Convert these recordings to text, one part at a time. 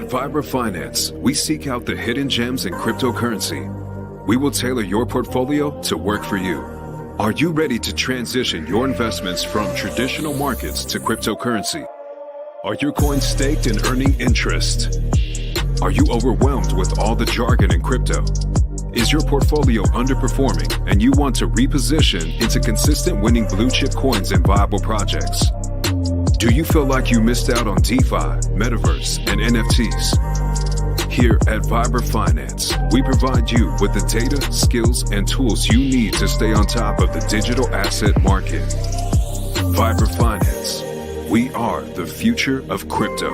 Finance, we seek out the hidden gems in cryptocurrency. We will tailor your portfolio to work for you. Are you ready to transition your investments from traditional markets to cryptocurrency? Are your coins staked and earning interest? Are you overwhelmed with all the jargon in crypto? Is your portfolio underperforming and you want to reposition into consistent winning blue chip coins and viable projects? Do you feel like you missed out on DeFi, Metaverse, and NFTs? Here at Finance, we provide you with the data, skills, and tools you need to stay on top of the digital asset market. Finance, we are the future of crypto.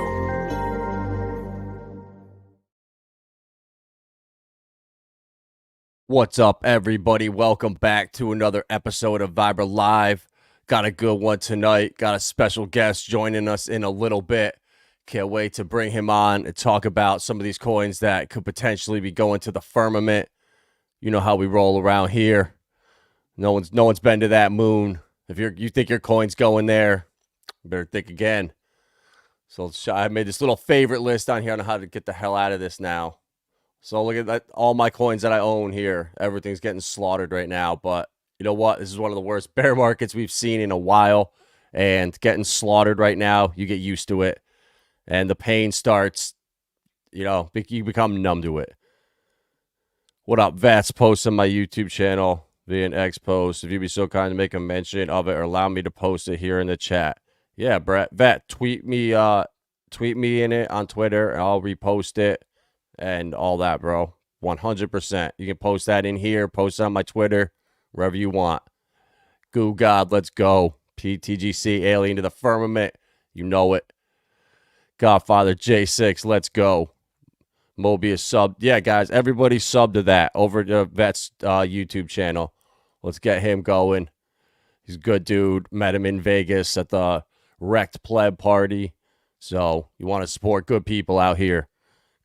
What's up, everybody? Welcome back to another episode of Vibra Live. Got a good one tonight. Got a special guest joining us in a little bit. Can't wait to bring him on and talk about some of these coins that could potentially be going to the firmament. You know how we roll around here. No one's been to that moon. If you think your coin's going there, you better think again. So I made this little favorite list on here on how to get the hell out of this now. So look at that, all my coins that I own here. Everything's getting slaughtered right now, but you know what? This is one of the worst bear markets we've seen in a while, and getting slaughtered right now, you get used to it, and the pain starts, you become numb to it. What up, Vets? Post on my YouTube channel via an X post. If you'd be so kind to make a mention of it or allow me to post it here in the chat. Yeah, Brett, Vet, tweet me in it on Twitter, and I'll repost it and all that, bro. 100%. You can post that in here, post it on my Twitter, wherever you want. Goo God, let's go. PTGC, Alien to the Firmament. You know it. Godfather J6, let's go. Mobius sub. Yeah, guys, everybody sub to that over to Vet's YouTube channel. Let's get him going. He's a good dude. Met him in Vegas at the Wrecked Pleb party. So you want to support good people out here.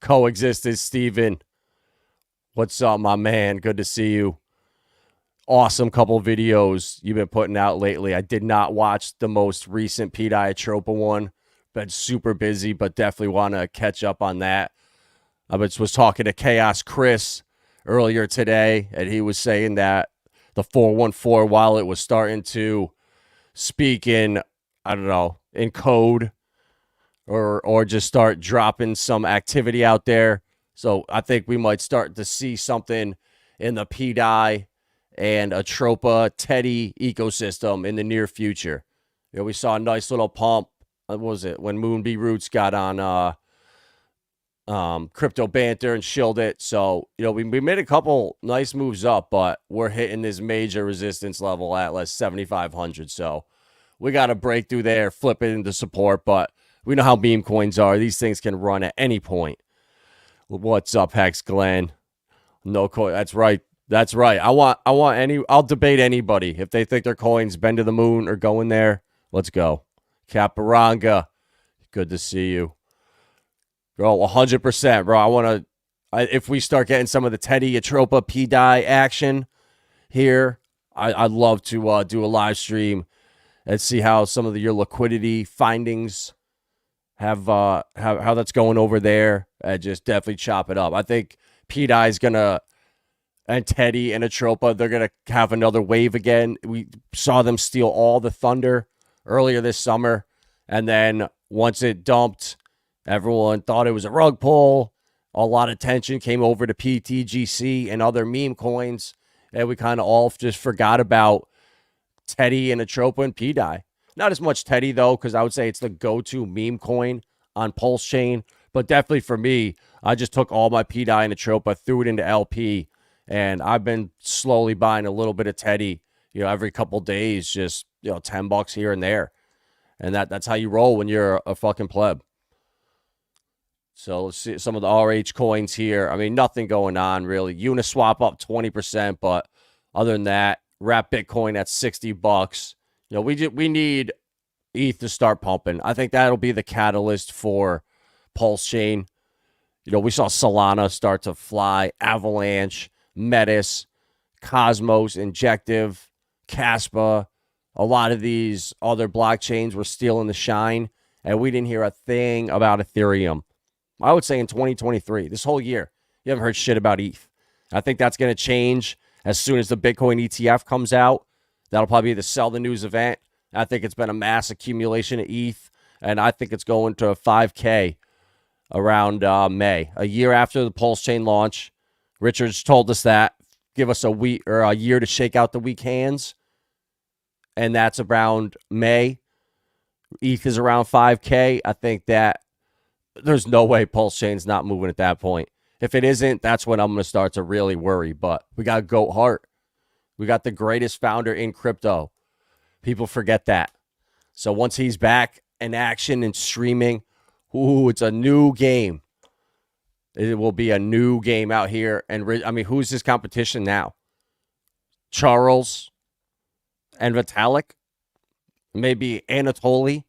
Coexistence, Steven. What's up, my man? Good to see you. Awesome couple videos you've been putting out lately. I did not watch the most recent Pediatropa one. Been super busy, but definitely want to catch up on that. I was talking to Chaos Chris earlier today, and he was saying that the 414 wallet was starting to speak in, I don't know, in code or just start dropping some activity out there. So I think we might start to see something in the PDI and a Tropa Teddy ecosystem in the near future. You know, we saw a nice little pump. What was it? When Moonbee Roots got on Crypto Banter and shilled it. So, you know, we made a couple nice moves up, but we're hitting this major resistance level at like 7,500. So we got to break through there, flip it into support. But we know how meme coins are. These things can run at any point. What's up, Hex Glenn? No coin. That's right. That's right. I'll debate anybody. If they think their coin's been to the moon or going there, let's go. Caparanga, good to see you. Bro, 100%, bro. If we start getting some of the Teddy Atropa PDI action here, I'd love to do a live stream and see how some of your liquidity findings have how that's going over there. And just definitely chop it up. I think PDI is going to, and Teddy and Atropa, they're going to have another wave again. We saw them steal all the thunder earlier this summer. And then once it dumped, everyone thought it was a rug pull. A lot of attention came over to PTGC and other meme coins. And we kind of all just forgot about Teddy and Atropa and PDI. Not as much Teddy, though, because I would say it's the go-to meme coin on Pulsechain. But definitely for me, I just took all my PDI and Atropa, threw it into LP. And I've been slowly buying a little bit of Teddy, you know, every couple days, just, you know, $10 here and there. And that's how you roll when you're a fucking pleb. So let's see some of the RH coins here. I mean, nothing going on really. Uniswap up 20%, but other than that, wrap Bitcoin at $60. You know, we need ETH to start pumping. I think that'll be the catalyst for Pulsechain. You know, we saw Solana start to fly, Avalanche, Metis, Cosmos, Injective, Casper. A lot of these other blockchains were stealing the shine, and we didn't hear a thing about Ethereum. I would say in 2023, this whole year, you haven't heard shit about ETH. I think that's going to change as soon as the Bitcoin ETF comes out. That'll probably be the sell the news event. I think it's been a mass accumulation of ETH, and I think it's going to 5K around May, a year after the Pulsechain launch. Richard's told us that. Give us a week or a year to shake out the weak hands, and that's around May. ETH is around 5K. I think that there's no way Pulsechain's not moving at that point. If it isn't, that's when I'm going to start to really worry. But we got Goat Heart. We got the greatest founder in crypto. People forget that. So once he's back in action and streaming, it's a new game. It will be a new game out here. And I mean, who's his competition now? Charles and Vitalik, maybe Anatoly,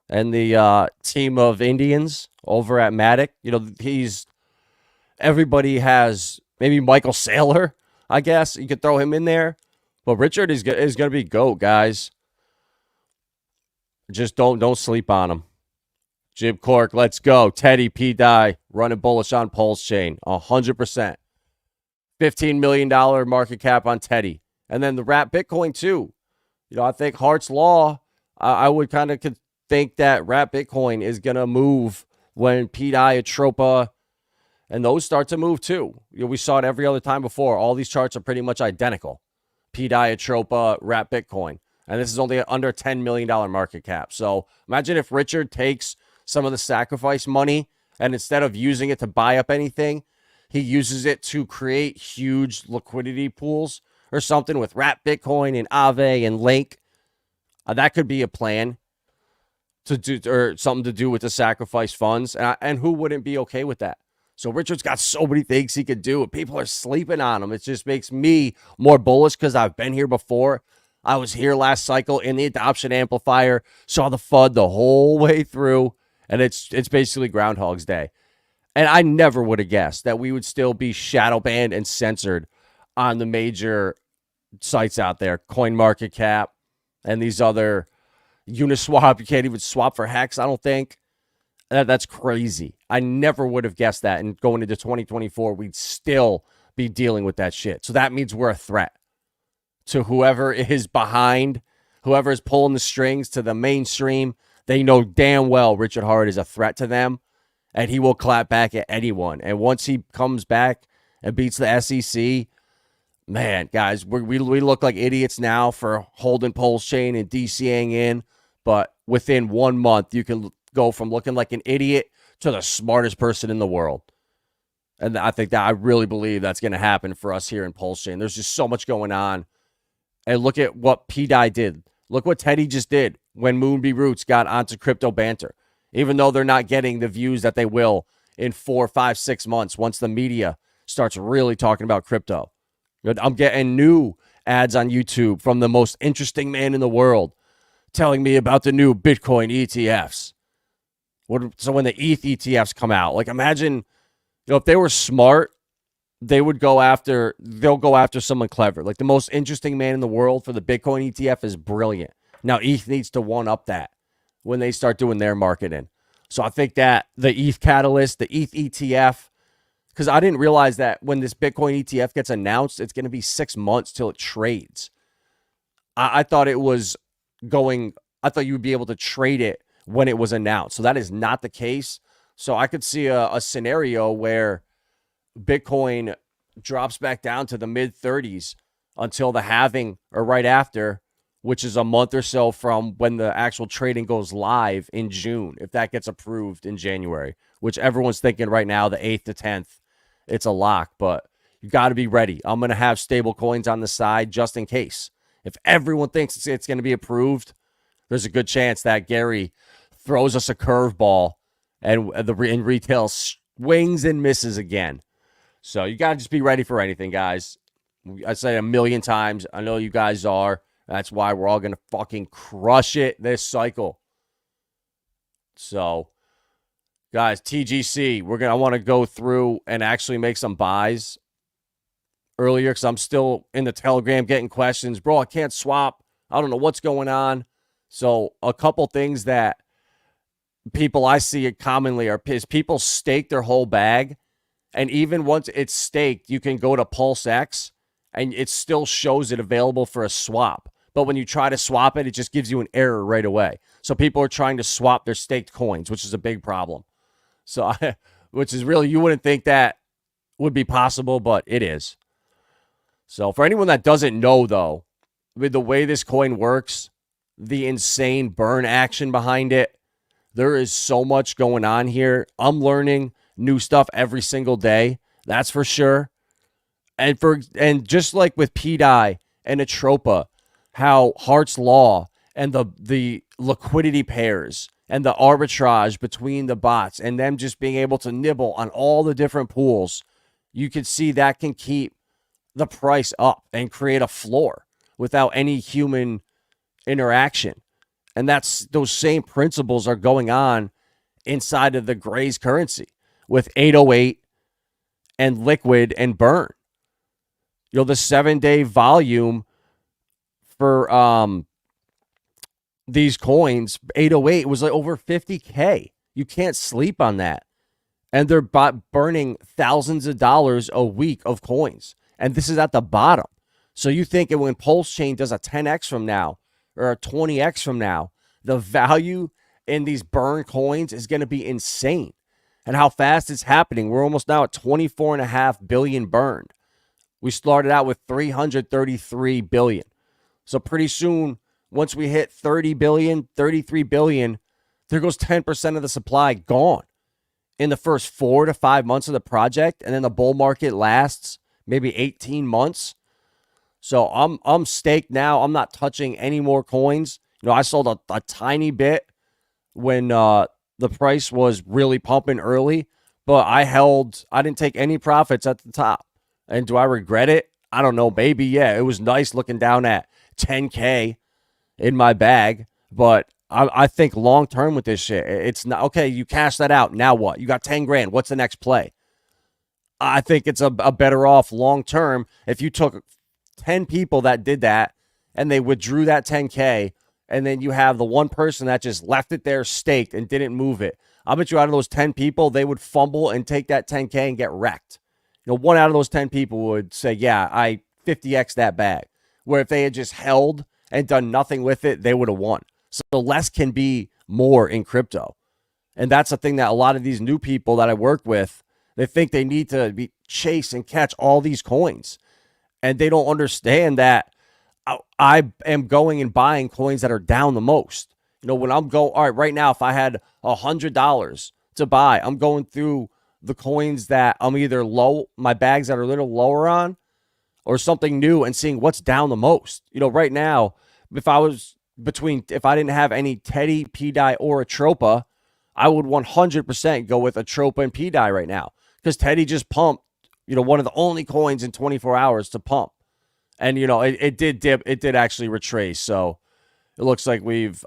and the team of Indians over at Matic. You know, everybody has maybe Michael Saylor, I guess. You could throw him in there. But Richard is going to be GOAT, guys. Just don't sleep on him. Jim Cork, let's go. Teddy, P-Die, running bullish on Pulsechain, 100%. $15 million market cap on Teddy. And then the Wrap Bitcoin, too. You know, I think Hart's Law, I would kind of think that Wrap Bitcoin is going to move when P-Die, Atropa, and those start to move, too. You know, we saw it every other time before. All these charts are pretty much identical. P-Die, Atropa, Wrap Bitcoin. And this is only under $10 million market cap. So imagine if Richard takes some of the sacrifice money, and instead of using it to buy up anything, he uses it to create huge liquidity pools or something with Wrap Bitcoin and Aave and Link. That could be a plan to do, or something to do with the sacrifice funds. And who wouldn't be okay with that? So Richard's got so many things he could do, and people are sleeping on him. It just makes me more bullish because I've been here before. I was here last cycle in the adoption amplifier, saw the FUD the whole way through. And it's basically Groundhog's Day. And I never would have guessed that we would still be shadow banned and censored on the major sites out there. CoinMarketCap and these other Uniswap. You can't even swap for HEX, I don't think. That's crazy. I never would have guessed that. And going into 2024, we'd still be dealing with that shit. So that means we're a threat to whoever is behind, whoever is pulling the strings to the mainstream. They know damn well Richard Hart is a threat to them, and he will clap back at anyone. And once he comes back and beats the SEC, man, guys, we look like idiots now for holding Pulsechain and DCing in, but within 1 month, you can go from looking like an idiot to the smartest person in the world. And I think that I really believe that's going to happen for us here in Pulsechain. There's just so much going on. And look at what P-Die did. Look what Teddy just did when Moonbee Roots got onto Crypto Banter. Even though they're not getting the views that they will in 4, 5, 6 months once the media starts really talking about crypto. I'm getting new ads on YouTube from the most interesting man in the world telling me about the new Bitcoin ETFs. So when the ETH ETFs come out, like imagine, if they were smart, they'll go after someone clever. Like the most interesting man in the world for the Bitcoin ETF is brilliant. Now ETH needs to one up that when they start doing their marketing. So I think that the ETH Catalyst, the ETH ETF, because I didn't realize that when this Bitcoin ETF gets announced, it's going to be 6 months till it trades. I thought it was I thought you would be able to trade it when it was announced. So that is not the case. So I could see a scenario where Bitcoin drops back down to the mid 30s until the halving or right after, which is a month or so from when the actual trading goes live in June, if that gets approved in January, which everyone's thinking right now, the 8th to 10th, it's a lock, but you got to be ready. I'm going to have stable coins on the side just in case. If everyone thinks it's going to be approved, there's a good chance that Gary throws us a curveball and in retail swings and misses again. So you got to just be ready for anything, guys. I say a million times. I know you guys are. That's why we're all going to fucking crush it this cycle. So, guys, TGC, I want to go through and actually make some buys earlier because I'm still in the Telegram getting questions. Bro, I can't swap. I don't know what's going on. So, a couple things that people I see it commonly is people stake their whole bag, and even once it's staked, you can go to Pulsechain and it still shows it available for a swap. But when you try to swap it, it just gives you an error right away. So people are trying to swap their staked coins, which is a big problem. So, which is really, you wouldn't think that would be possible, but it is. So for anyone that doesn't know, though, with the way this coin works, the insane burn action behind it, there is so much going on here. I'm learning new stuff every single day. That's for sure. And just like with PDI and Atropa, how Hart's Law and the liquidity pairs and the arbitrage between the bots and them just being able to nibble on all the different pools, you can see that can keep the price up and create a floor without any human interaction. And that's those same principles are going on inside of the Grays currency with 808 and liquid and burn. The 7-day volume for these coins, 808, was like over 50K. You can't sleep on that. And they're burning thousands of dollars a week of coins. And this is at the bottom. So you think when Pulsechain does a 10x from now or a 20x from now, the value in these burn coins is going to be insane. And how fast it's happening. We're almost now at 24.5 billion burned. We started out with 333 billion. So pretty soon, once we hit 30 billion, 33 billion, there goes 10% of the supply gone in the first 4 to 5 months of the project. And then the bull market lasts maybe 18 months. So I'm staked now. I'm not touching any more coins. I sold a tiny bit when the price was really pumping early, but I didn't take any profits at the top. And do I regret it? I don't know. Maybe, yeah. It was nice looking down at 10K in my bag, but I think long term with this shit, it's not okay. You cash that out. Now what? You got 10 grand. What's the next play? I think it's a better off long term if you took 10 people that did that and they withdrew that 10K, and then you have the one person that just left it there staked and didn't move it. I bet you out of those 10 people, they would fumble and take that 10K and get wrecked. One out of those 10 people would say, yeah, I 50x that bag. Where if they had just held and done nothing with it, they would have won. So less can be more in crypto. And that's the thing that a lot of these new people that I work with, they think they need to chase and catch all these coins. And they don't understand that I am going and buying coins that are down the most. When I'm all right, right now, if I had $100 to buy, I'm going through the coins that I'm either my bags that are a little lower on, or something new and seeing what's down the most. Right now, if I didn't have any Teddy, PDI, or Atropa, I would 100% go with Atropa and PDI right now. Because Teddy just pumped, one of the only coins in 24 hours to pump. And, it did dip. It did actually retrace. So it looks like we've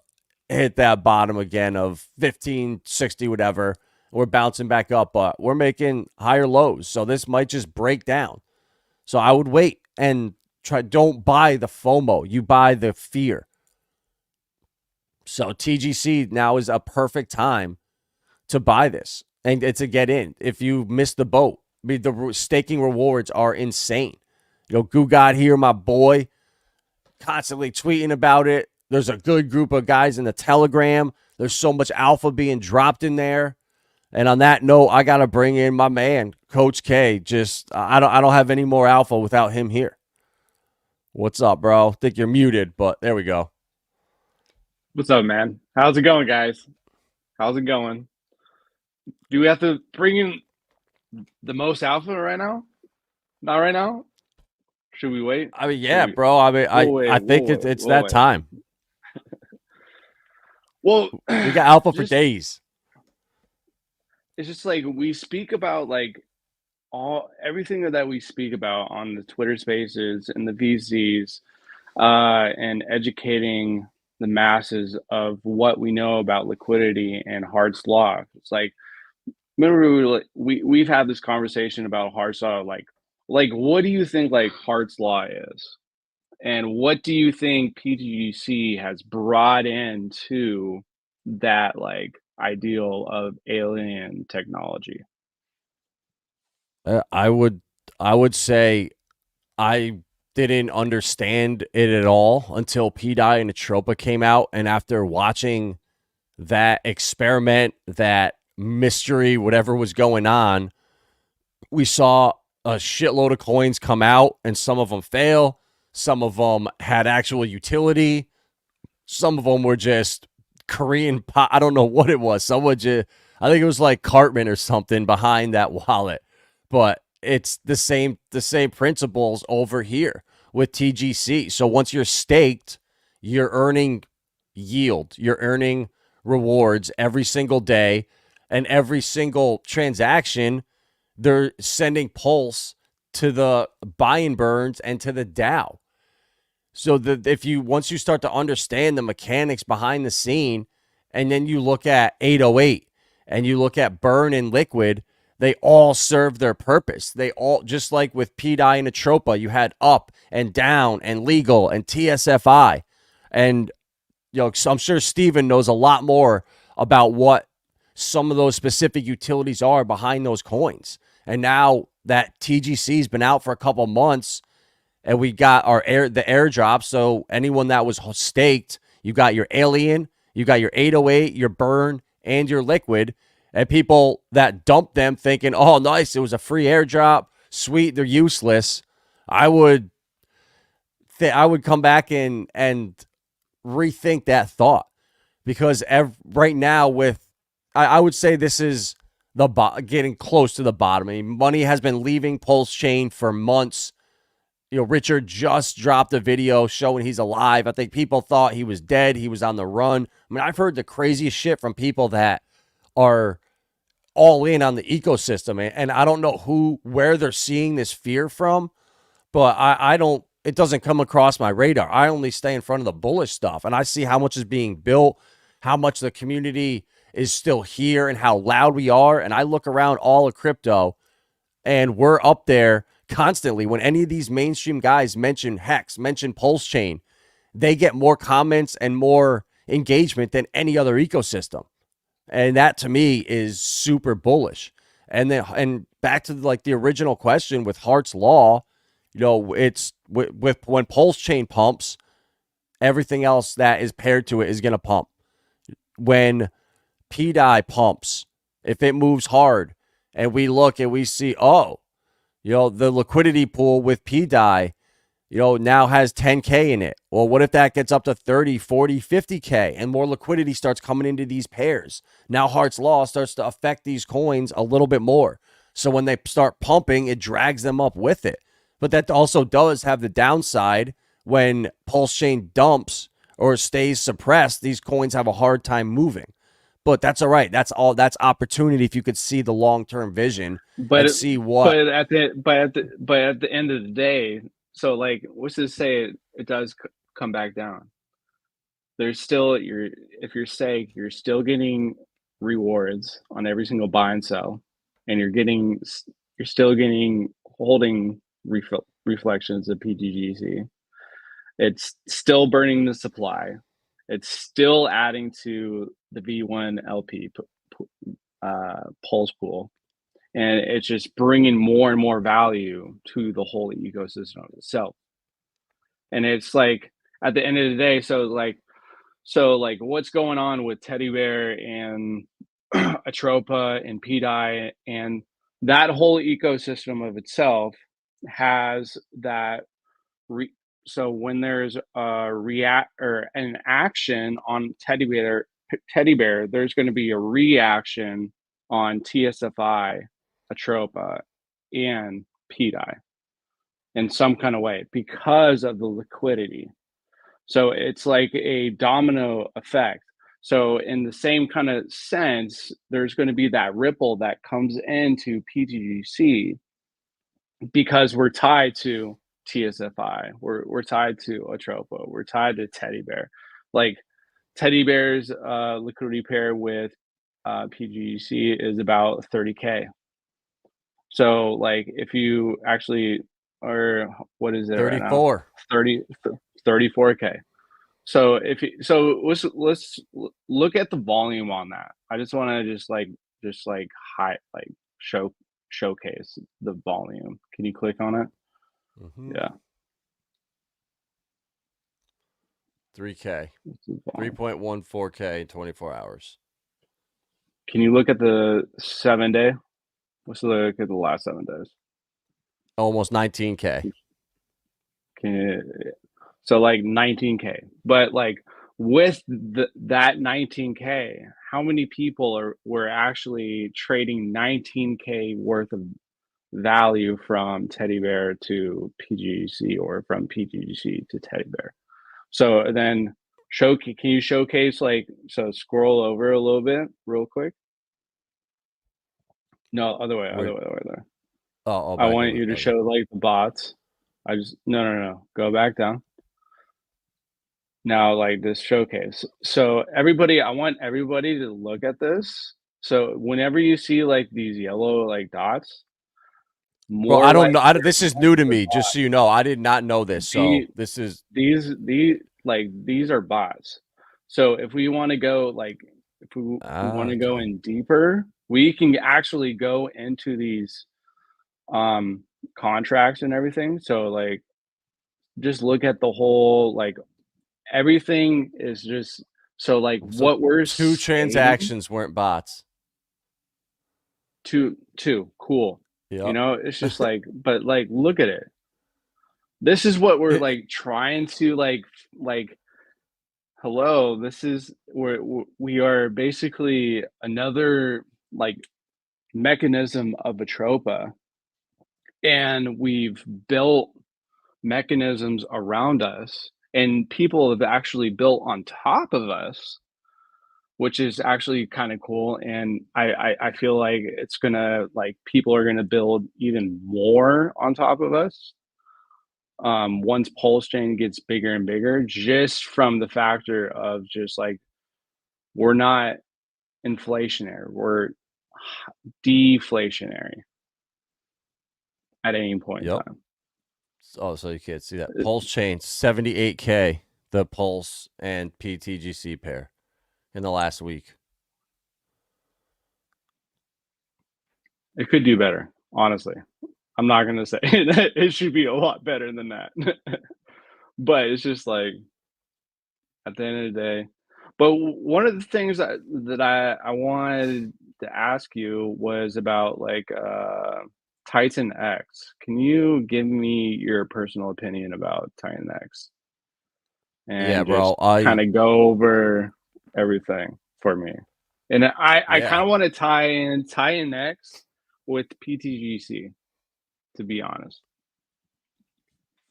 hit that bottom again of 1560, whatever. We're bouncing back up, but we're making higher lows. So this might just break down. So I would wait and don't buy the FOMO. You buy the fear. So TGC now is a perfect time to buy this and to get in. If you missed the boat, the staking rewards are insane. Goo God here, my boy, constantly tweeting about it. There's a good group of guys in the Telegram. There's so much alpha being dropped in there. And on that note, I got to bring in my man, Coach K. I don't have any more alpha without him here. What's up, bro? I think you're muted, but there we go. What's up, man? How's it going, guys? How's it going? Do we have to bring in the most alpha right now? Not right now? Should we wait? I mean, yeah, bro. I mean, I think it's that time. Well, we got alpha for days. It's just like we speak about everything that we speak about on the Twitter Spaces and the VCs, and educating the masses of what we know about liquidity and Hart's Law. It's like, remember we've had this conversation about Hart's Law, like what do you think Hart's Law is, and what do you think PTGC has brought into that ideal of alien technology. I would say I didn't understand it at all until PDI and Atropa came out, and after watching that experiment, that mystery, whatever was going on, we saw a shitload of coins come out, and some of them fail. Some of them had actual utility. Some of them were just Korean pop. I don't know what it was. Someone just, I think it was like Cartman or something behind that wallet. But it's the same principles over here with TGC. So once you're staked, you're earning yield. You're earning rewards every single day, and every single transaction they're sending pulse to the buy and burns and to the DAO. So if you once you start to understand the mechanics behind the scene, and then you look at 808 and you look at burn and liquid, they all serve their purpose. They all, just like with PDI and Atropa, you had up and down and legal and TSFI. And so I'm sure Steven knows a lot more about what some of those specific utilities are behind those coins. And now that TGC's been out for a couple months, and we got the airdrop. So anyone that was staked, you got your alien, you got your 808, your burn, and your liquid. And people that dumped them thinking, oh, nice, it was a free airdrop, sweet, they're useless. I would come back and rethink that thought, because right now I would say this is getting close to the bottom. I mean, money has been leaving Pulsechain for months. Richard just dropped a video showing he's alive. I think people thought he was dead. He was on the run. I mean, I've heard the craziest shit from people that are all in on the ecosystem, and I don't know where they're seeing this fear from, but I don't, it doesn't come across my radar. I only stay in front of the bullish stuff, and I see how much is being built, how much the community is still here, and how loud we are. And I look around all of crypto, and we're up there constantly. When any of these mainstream guys mention HEX, mention Pulsechain, they get more comments and more engagement than any other ecosystem. And that to me is super bullish. And back to like the original question with Hart's Law, it's with when Pulsechain pumps, everything else that is paired to it is going to pump. When PDI pumps, if it moves hard and we look and we see, the liquidity pool with PDI, now has 10K in it. Well, what if that gets up to 30, 40, 50K and more liquidity starts coming into these pairs? Now Hart's Law starts to affect these coins a little bit more. So when they start pumping, it drags them up with it. But that also does have the downside. When Pulsechain dumps or stays suppressed, these coins have a hard time moving. But that's all right. That's opportunity if you could see the long-term vision and see what. But at the end of the day, so like, let's just say it does come back down. There's still if you're staked, you're still getting rewards on every single buy and sell, and you're still getting holding reflections of PTGC. It's still burning the supply. It's still adding to the V1 LP pulse pool. And it's just bringing more and more value to the whole ecosystem itself. And it's like, at the end of the day, so like what's going on with Teddy Bear and Atropa and PDI, and that whole ecosystem of itself has that so when there's a react or an action on Teddy Bear, there's going to be a reaction on TSFI, Atropa, and PDI in some kind of way because of the liquidity. So it's like a domino effect. So in the same kind of sense, there's going to be that ripple that comes into PTGC because we're tied to TSFI, we're tied to Atropa, we're tied to Teddy Bear. Like Teddy Bear's liquidity pair with PTGC is about 30K. So like if you actually, or what is it 34. right now? 34K. So let's look at the volume on that. I just want to just high like showcase the volume. Can you click on it? Yeah. 3K, 3.14K in 24 hours. Can you look at the 7-day? Let's look at the last 7 days. Almost 19K. So like 19K, but like with that 19K, how many people were actually trading 19K worth of value from Teddy Bear to PTGC or from PTGC to Teddy Bear? So then can you showcase so scroll over a little bit real quick? No, other way. Oh, I want you to show like the bots. No. Go back down. Now, like this showcase. So I want everybody to look at this. So whenever you see like these yellow like dots, Bro, I don't know. This is new to me. Just so you know, I did not know this. So this is these are bots. So if we want to go in deeper, we can actually go into these contracts and everything. So like just look at the whole everything is just what we're two transactions weren't bots. Two, cool. Yep. You know, it's just but look at it. This is what we're trying to hello, this is we are basically another mechanism of Atropa, and we've built mechanisms around us, and people have actually built on top of us, which is actually kind of cool. And I feel like it's gonna people are gonna build even more on top of us once Pulsechain gets bigger and bigger, just from the factor of just we're not inflationary, we're deflationary at any point in time. Oh, so you can't see that. Pulsechain 78K, the Pulse and PTGC pair in the last week. It could do better, honestly. I'm not gonna say that it should be a lot better than that. But it's just at the end of the day. But one of the things that I wanted to ask you was about TitanX. Can you give me your personal opinion about TitanX? And yeah, bro. I kind of go over everything for me. And I kind of want to tie in TitanX with PTGC, to be honest.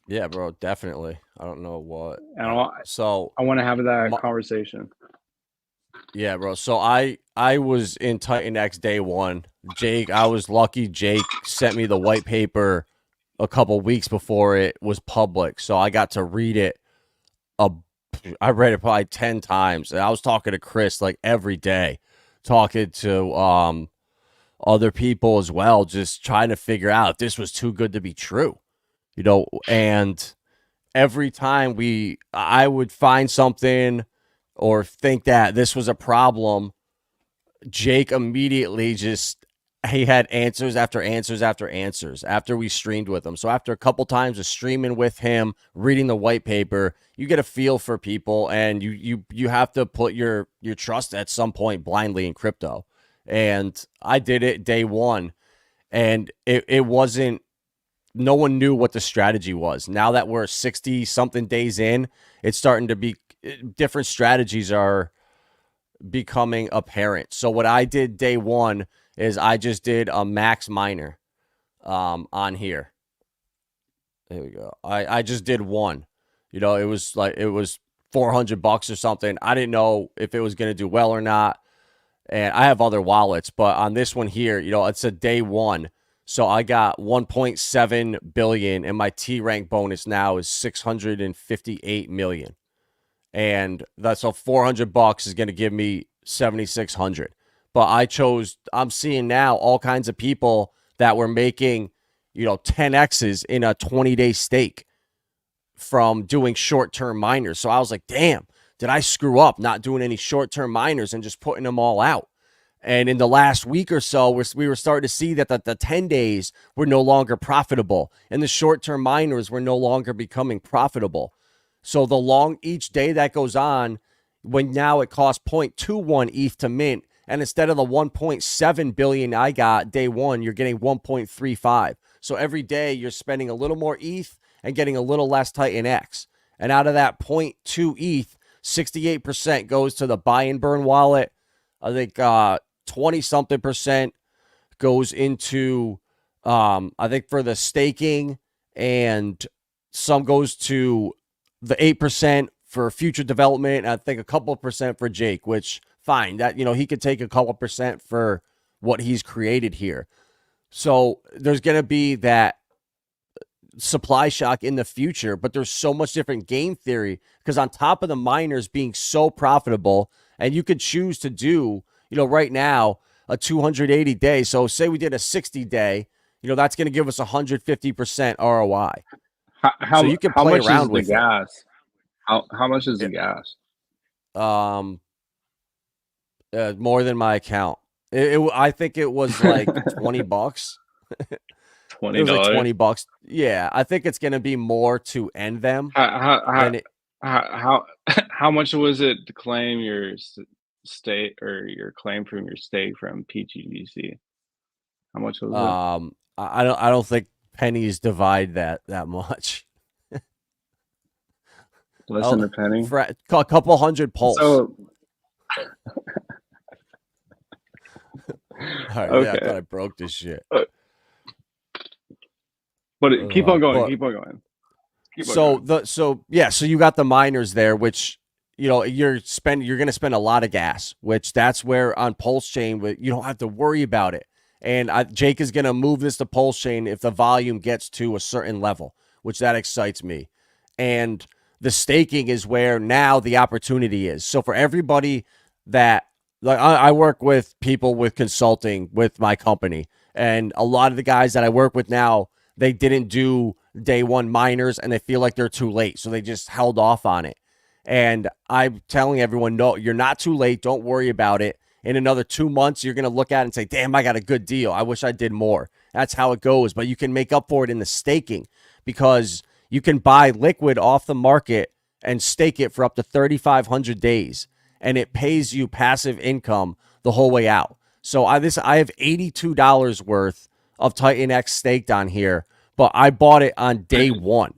Yeah, bro, definitely. I don't know what. And I want to have that conversation. Yeah, bro. So I was in TitanX day one. I was lucky. Jake sent me the white paper a couple weeks before it was public, so I got to read it. I read it probably 10 times, and I was talking to Chris every day, talking to other people as well, just trying to figure out if this was too good to be true, and every time I would find something or think that this was a problem, Jake immediately he had answers after answers after answers after we streamed with him. So after a couple times of streaming with him, reading the white paper, you get a feel for people, and you have to put your trust at some point blindly in crypto. And I did it day one, and it wasn't, no one knew what the strategy was. Now that we're 60 something days in, it's starting to be different strategies are becoming apparent. So what I did day one is I just did a max miner on here. There we go. I just did one. It was $400 or something. I didn't know if it was going to do well or not. And I have other wallets, but on this one here, it's a day one. So I got 1.7 billion, and my T rank bonus now is 658 million. And that's $400 is going to give me 7,600. But I'm seeing now all kinds of people that were making, 10X's in a 20-day stake from doing short-term miners. So I was like, damn, did I screw up not doing any short-term miners and just putting them all out? And in the last week or so, we were starting to see that the 10 days were no longer profitable and the short-term miners were no longer becoming profitable. So each day that goes on, when now it costs 0.21 ETH to mint, and instead of the 1.7 billion I got day one, you're getting 1.35. So every day you're spending a little more ETH and getting a little less TitanX. And out of that 0.2 ETH, 68% goes to the buy and burn wallet. I think 20-something% goes into, I think for the staking, and some goes to the 8% for future development. And I think a couple percent for Jake, which fine, that, he could take a couple percent for what he's created here. So there's going to be that supply shock in the future, but there's so much different game theory because on top of the miners being so profitable, and you could choose to do, right now, a 280 day. So say we did a 60 day, that's going to give us 150% ROI. So you can play around with gas. How much is the gas? More than my account. I think it was like $20. $20. It was like $20. Yeah, I think it's going to be more to end them. How much was it to claim your state or your claim from your stake from PTGC? How much was it? I don't think pennies divide that much. Less than a penny. A couple hundred pulse. So, all right, okay. Yeah, I thought I broke this shit. But keep on going. Keep on going. So you got the miners there, which you're going to spend a lot of gas, which that's where on Pulsechain you don't have to worry about it. And Jake is going to move this to Pulsechain if the volume gets to a certain level, which that excites me. And the staking is where now the opportunity is. So for everybody that, like, I work with people with consulting with my company, and a lot of the guys that I work with now, they didn't do day one miners and they feel like they're too late. So they just held off on it. And I'm telling everyone, no, you're not too late. Don't worry about it. In another 2 months, you're going to look at it and say, damn, I got a good deal. I wish I did more. That's how it goes. But you can make up for it in the staking because you can buy liquid off the market and stake it for up to 3,500 days. And it pays you passive income the whole way out. So I have $82 worth of TitanX staked on here, but I bought it on day one.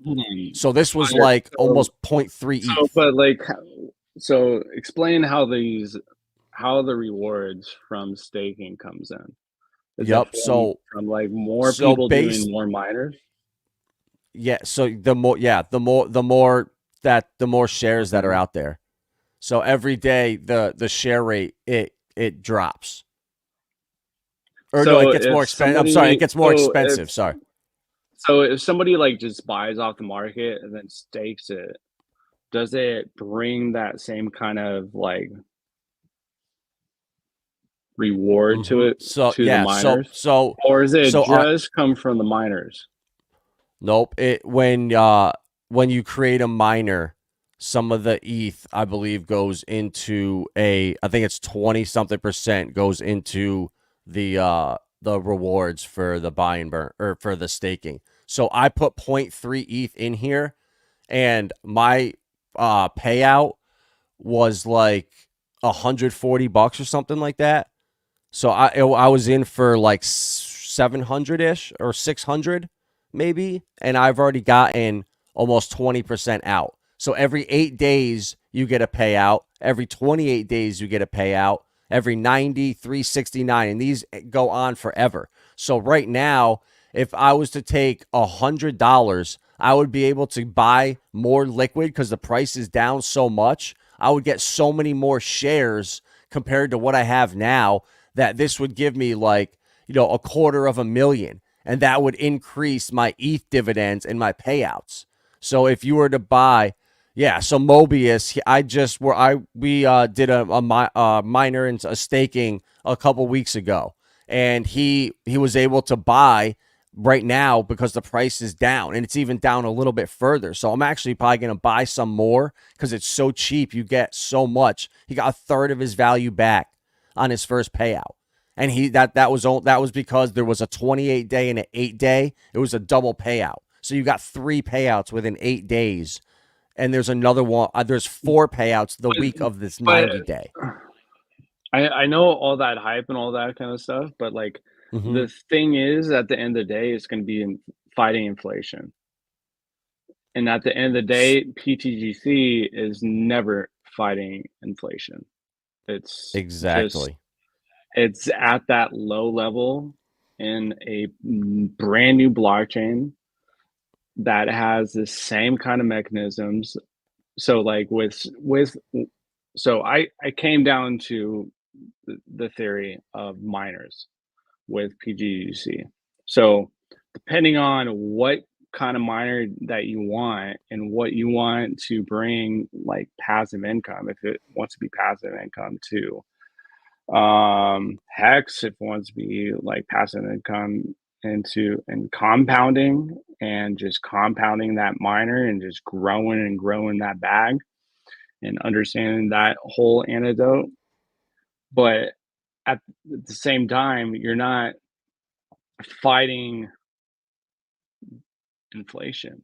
So this was like almost 0.3 ETH. So explain how the rewards from staking comes in. Yep. So from like more people doing more miners. Yeah. So the more shares that are out there. So every day the share rate it drops. Or no, it gets more expensive. I'm sorry, it gets more expensive. Sorry. So if somebody like just buys off the market and then stakes it, does it bring that same kind of like reward to it to the miners? Or is it just come from the miners? Nope. When you create a miner, some of the ETH, I believe, goes into I think it's 20-something% goes into the rewards for the buy and burn or for the staking. So I put 0.3 ETH in here, and my payout was like $140 or something like that. So I was in for like 700-ish or 600 maybe, and I've already gotten almost 20% out. So every 8 days you get a payout. Every 28 days you get a payout. Every 90, 369, and these go on forever. So right now, if I was to take $100, I would be able to buy more liquid because the price is down so much. I would get so many more shares compared to what I have now that this would give me like, $250,000, and that would increase my ETH dividends and my payouts. So if you were to buy, so Mobius, we did a miner and a staking a couple weeks ago, and he was able to buy right now because the price is down, and it's even down a little bit further. So I'm actually probably going to buy some more because it's so cheap. You get so much. He got a third of his value back on his first payout. And that was because there was a 28-day and an 8-day. It was a double payout. So you got 3 payouts within 8 days. And there's another one. There's 4 payouts the week of this 90-day. I know all that hype and all that kind of stuff, but like the thing is, at the end of the day, it's going to be fighting inflation. And at the end of the day, PTGC is never fighting inflation. It's exactly. It's at that low level in a brand new blockchain that has the same kind of mechanisms. So like so I came down to the theory of miners with PTGC. So depending on what kind of miner that you want and what you want to bring, like passive income, if it wants to be passive income too, HEX, if it wants to be like passive income and compounding and just compounding that miner and just growing and growing that bag and understanding that whole antidote. But at the same time, you're not fighting inflation,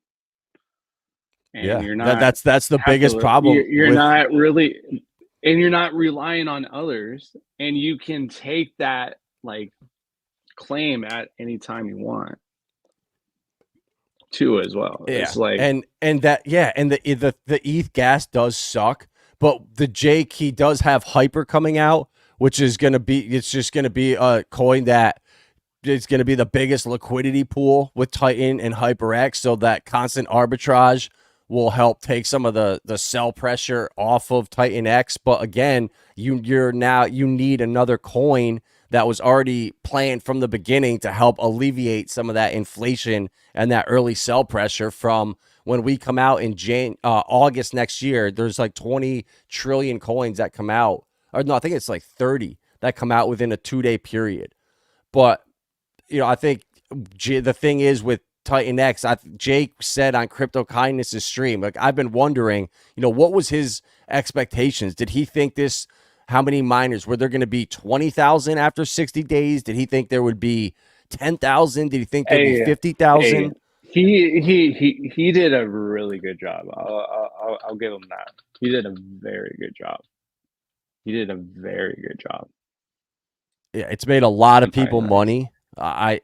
and you're not that's the biggest problem. You're not really, and you're not relying on others, and you can take that like claim at any time you want too as well. Yeah. It's like and that and the ETH gas does suck, but the Jake, he does have Hyper coming out, which is going to be, it's just going to be a coin that it's going to be the biggest liquidity pool with Titan and HyperX, so that constant arbitrage will help take some of the sell pressure off of TitanX. But again, you need another coin that was already planned from the beginning to help alleviate some of that inflation and that early sell pressure from when we come out in August next year. There's like 20 trillion coins that come out, or no, I think it's like 30 that come out within a 2-day period. But I think the thing is with TitanX, Jake said on Crypto Kindness's stream, like, I've been wondering, what was his expectations? Did he think how many miners, were there going to be 20,000 after 60 days? Did he think there would be 10,000? Did he think there'd be 50,000? He did a really good job. I'll give him that. He did a very good job. Yeah, it's made a lot of people money.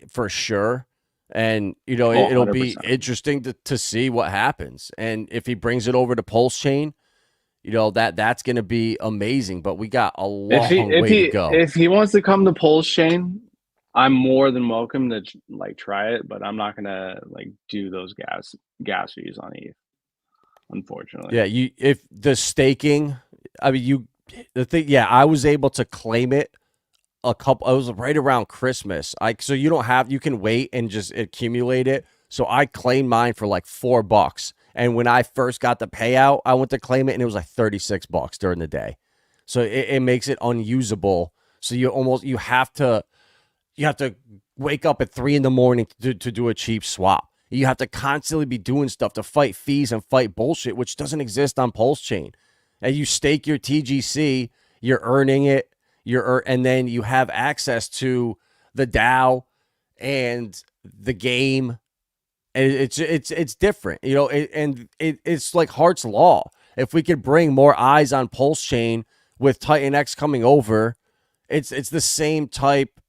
For sure. And it'll be interesting to see what happens. And if he brings it over to Pulsechain, that's going to be amazing. But we got a long way to go. If he wants to come to Pulsechain, I'm more than welcome to like try it, but I'm not gonna like do those gas fees on ETH, unfortunately. Yeah, if the staking, I was able to claim it I was right around Christmas. So you can wait and just accumulate it. So I claimed mine for like $4. And when I first got the payout, I went to claim it and it was like $36 during the day. So it makes it unusable. So you have to wake up at 3 a.m. to do a cheap swap. You have to constantly be doing stuff to fight fees and fight bullshit, which doesn't exist on Pulsechain. And you stake your TGC, you're earning it. And then you have access to the DAO and the game, and it's different, it's like Hart's Law. If we could bring more eyes on Pulsechain with TitanX coming over, it's the same type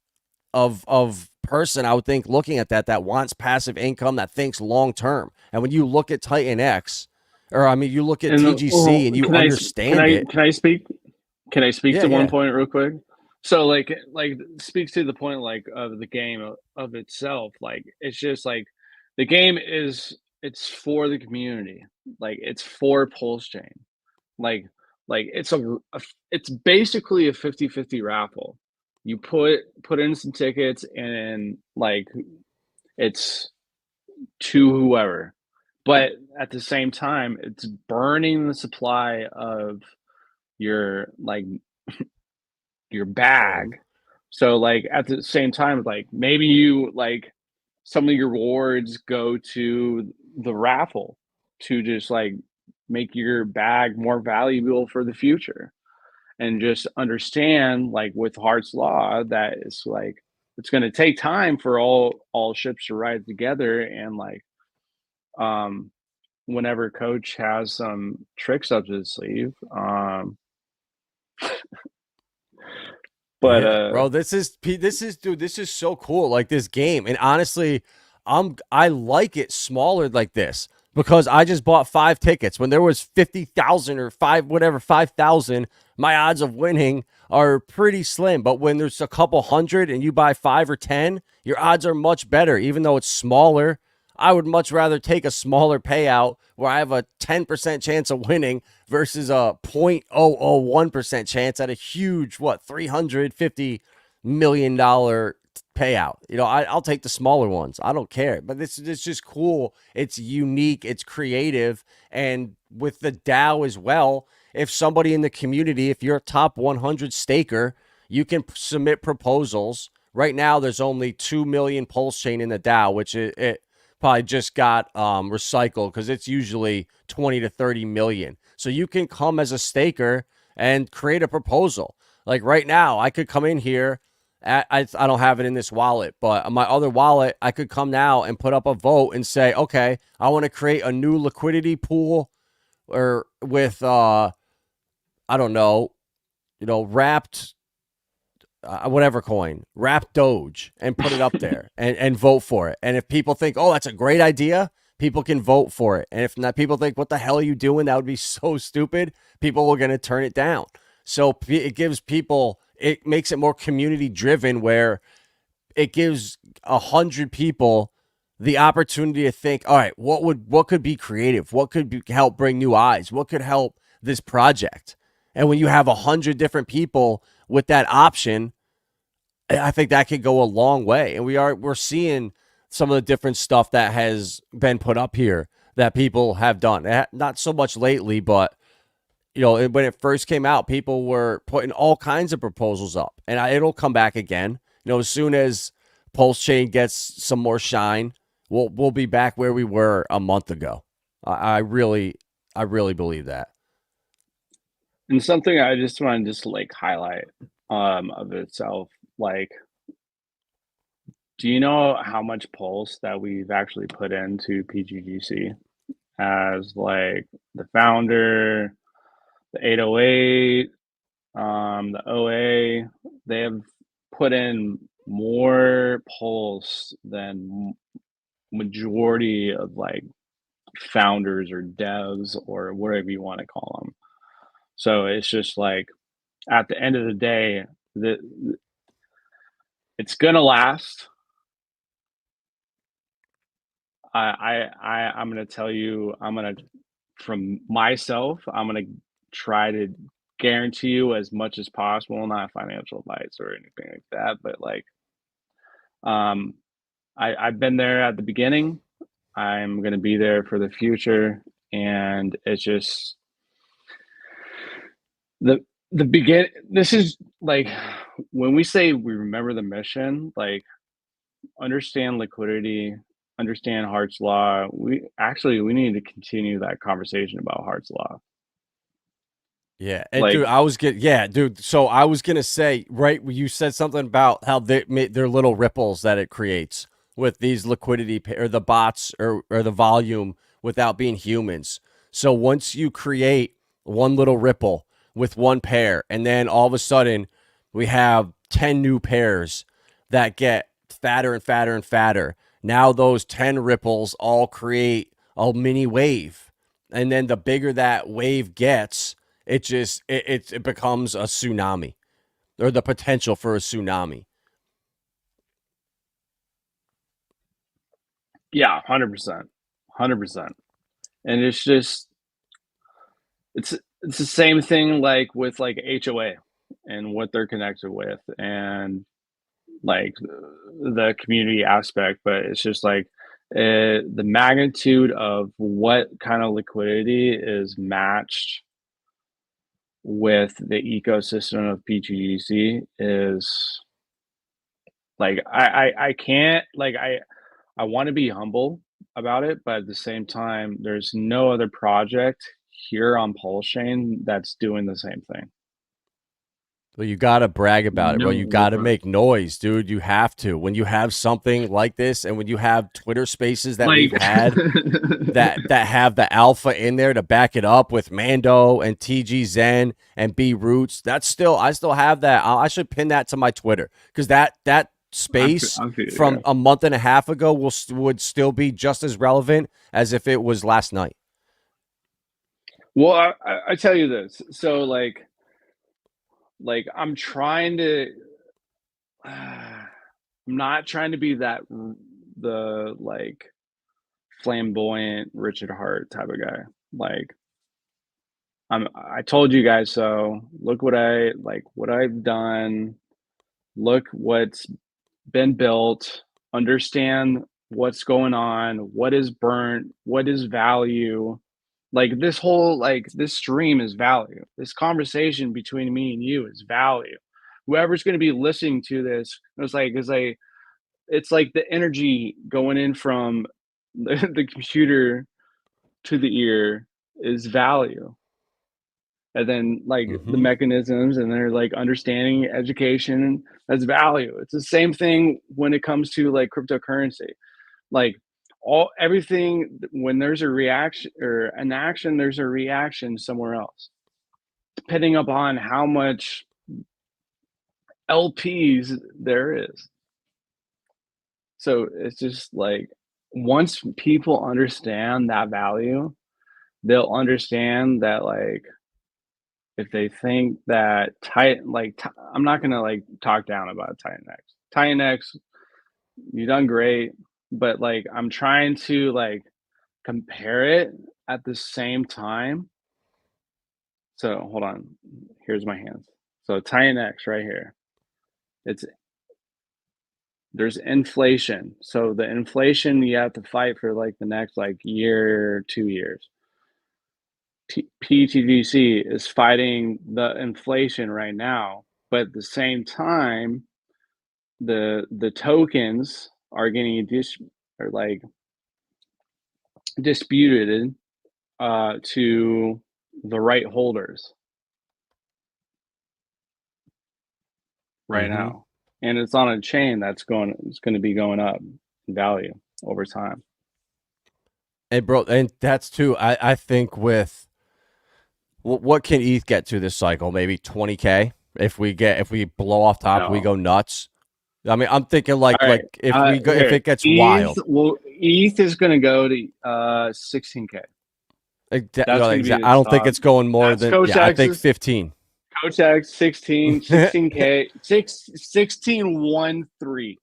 of person, I would think, looking at that wants passive income, that thinks long term. And when you look at TitanX, you look at TGC and you understand it. Can I speak to one point real quick? So like speaks to the point like of the game of itself. Like it's just like the game it's for the community. Like it's for Pulsechain. Like it's basically a 50-50 raffle. You put in some tickets and like it's to whoever. But at the same time, it's burning the supply of your bag. So like at the same time, like maybe you like some of your rewards go to the raffle to just like make your bag more valuable for the future. And just understand, like with Hart's Law, that it's like it's going to take time for all ships to ride together, and like um whenever coach has some tricks up his sleeve. But Yeah, bro, this is dude, this is so cool. Like this game, and honestly, I like it smaller like this because I just bought 5 tickets when there was 50,000 or 5,000. My odds of winning are pretty slim. But when there's a couple hundred and you buy 5 or 10, your odds are much better. Even though it's smaller, I would much rather take a smaller payout where I have a 10% chance of winning versus a 0.001% chance at a huge, $350 million payout. I'll take the smaller ones. I don't care. But it's just cool. It's unique. It's creative. And with the DAO as well, if somebody in the community, if you're a top 100 staker, you can submit proposals. Right now, there's only 2 million Pulsechain in the DAO, which it probably just got recycled because it's usually 20 to 30 million. So you can come as a staker and create a proposal. Like right now, I could come in here. I don't have it in this wallet, but on my other wallet, I could come now and put up a vote and say, okay, I want to create a new liquidity pool or with, I don't know, wrapped whatever coin, wrap Doge, and put it up there and vote for it. And if people think, oh, that's a great idea, people can vote for it. And if not, people think, what the hell are you doing? That would be so stupid. People are going to turn it down. So it gives people, it makes it more community driven where it gives 100 people the opportunity to think, all right, what could be creative? What could help bring new eyes? What could help this project? And when you have 100 different people with that option, I think that could go a long way. And we're seeing some of the different stuff that has been put up here that people have done. Not so much lately, but when it first came out, people were putting all kinds of proposals up, and it'll come back again. As soon as Pulsechain gets some more shine, we'll be back where we were a month ago. I really believe that. And something I just want to like highlight of itself, like, do you know how much pulse that we've actually put into PTGC as like the founder, the 808, the OA? They have put in more pulse than majority of like founders or devs or whatever you want to call them. So it's just like at the end of the day, it's gonna last. I'm gonna tell you, from myself, I'm gonna try to guarantee you as much as possible, not financial advice or anything like that, but like I've been there at the beginning. I'm gonna be there for the future, and it's just the begin. This is like when we say we remember the mission, like understand liquidity, understand Hart's Law. We need to continue that conversation about Hart's Law. Yeah, and dude, So I was gonna say, right, you said something about how they're little ripples that it creates with these liquidity or the bots or the volume without being humans. So once you create one little ripple with one pair, and then all of a sudden we have 10 new pairs that get fatter and fatter and fatter. Now those 10 ripples all create a mini wave, and then the bigger that wave gets, it becomes a tsunami, or the potential for a tsunami. Yeah, 100%, 100%. And it's just it's the same thing like with like HOA and what they're connected with, and like the community aspect. But it's just like the magnitude of what kind of liquidity is matched with the ecosystem of PTGC is like I can't, like I want to be humble about it, but at the same time, there's no other project here on Pulsechain that's doing the same thing. Well, you got to brag about it, bro. You got to No. make noise, dude. You have to. When you have something like this, and when you have Twitter Spaces that we've had that have the alpha in there to back it up with Mando and TG Zen and B Roots, I still have that. I should pin that to my Twitter, because that space from a month and a half ago would still be just as relevant as if it was last night. Well, I tell you this. So like I'm trying to, I'm not trying to be the like flamboyant Richard Hart type of guy. Like I told you guys so. Look what I've done. Look what's been built. Understand what's going on. What is burnt? What is value? Like this whole this stream is value. This conversation between me and you is value. Whoever's going to be listening to this, it's like the energy going in from the computer to the ear is value. And then the mechanisms, and they're like understanding education, that's value. It's the same thing when it comes to like cryptocurrency. Like everything, when there's a reaction or an action, there's a reaction somewhere else, depending upon how much LPs there is. So it's just like, once people understand that value, they'll understand that like, if they think that I'm not gonna like talk down about TitanX, you done great, but like I'm trying to like compare it at the same time. So hold on, here's my hands. So TitanX right here, there's inflation. So the inflation you have to fight for like the next like year, 2 years. PTGC is fighting the inflation right now, but at the same time, the tokens are getting disputed to the right holders right now, and it's on a chain it's going to be going up in value over time. And bro, and that's too. I think with what can ETH get to this cycle? Maybe 20K. If we blow off top, we go nuts. I mean, I'm thinking if it gets wild. Well, ETH is going to go to 16K. I don't think it's going more than I think 15. CoachX 16K 1613.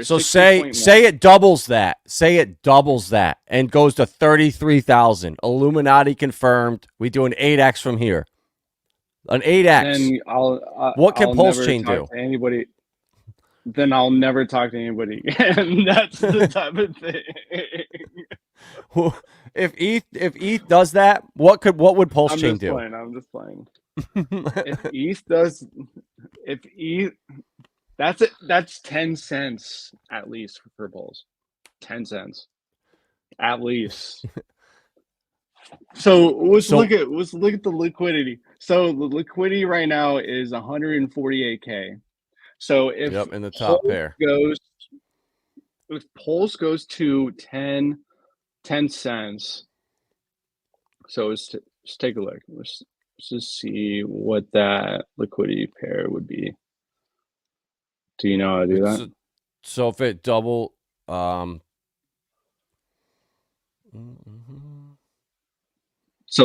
So say it doubles that. Say it doubles that and goes to 33,000. Illuminati confirmed. We do an 8x from here. An 8x. Then what can Pulsechain do? Anybody? Then I'll never talk to anybody again. That's the type of thing. If ETH does that, what would Pulsechain do? I'm just playing. If ETH that's 10 cents at least for Pulse. 10 cents at least. So let's look at the liquidity. So the liquidity right now is 148K. So if in the top pair if Pulse goes to 10 cents, so let's take a look. Let's just see what that liquidity pair would be. Do you know how to do that? So if it double, so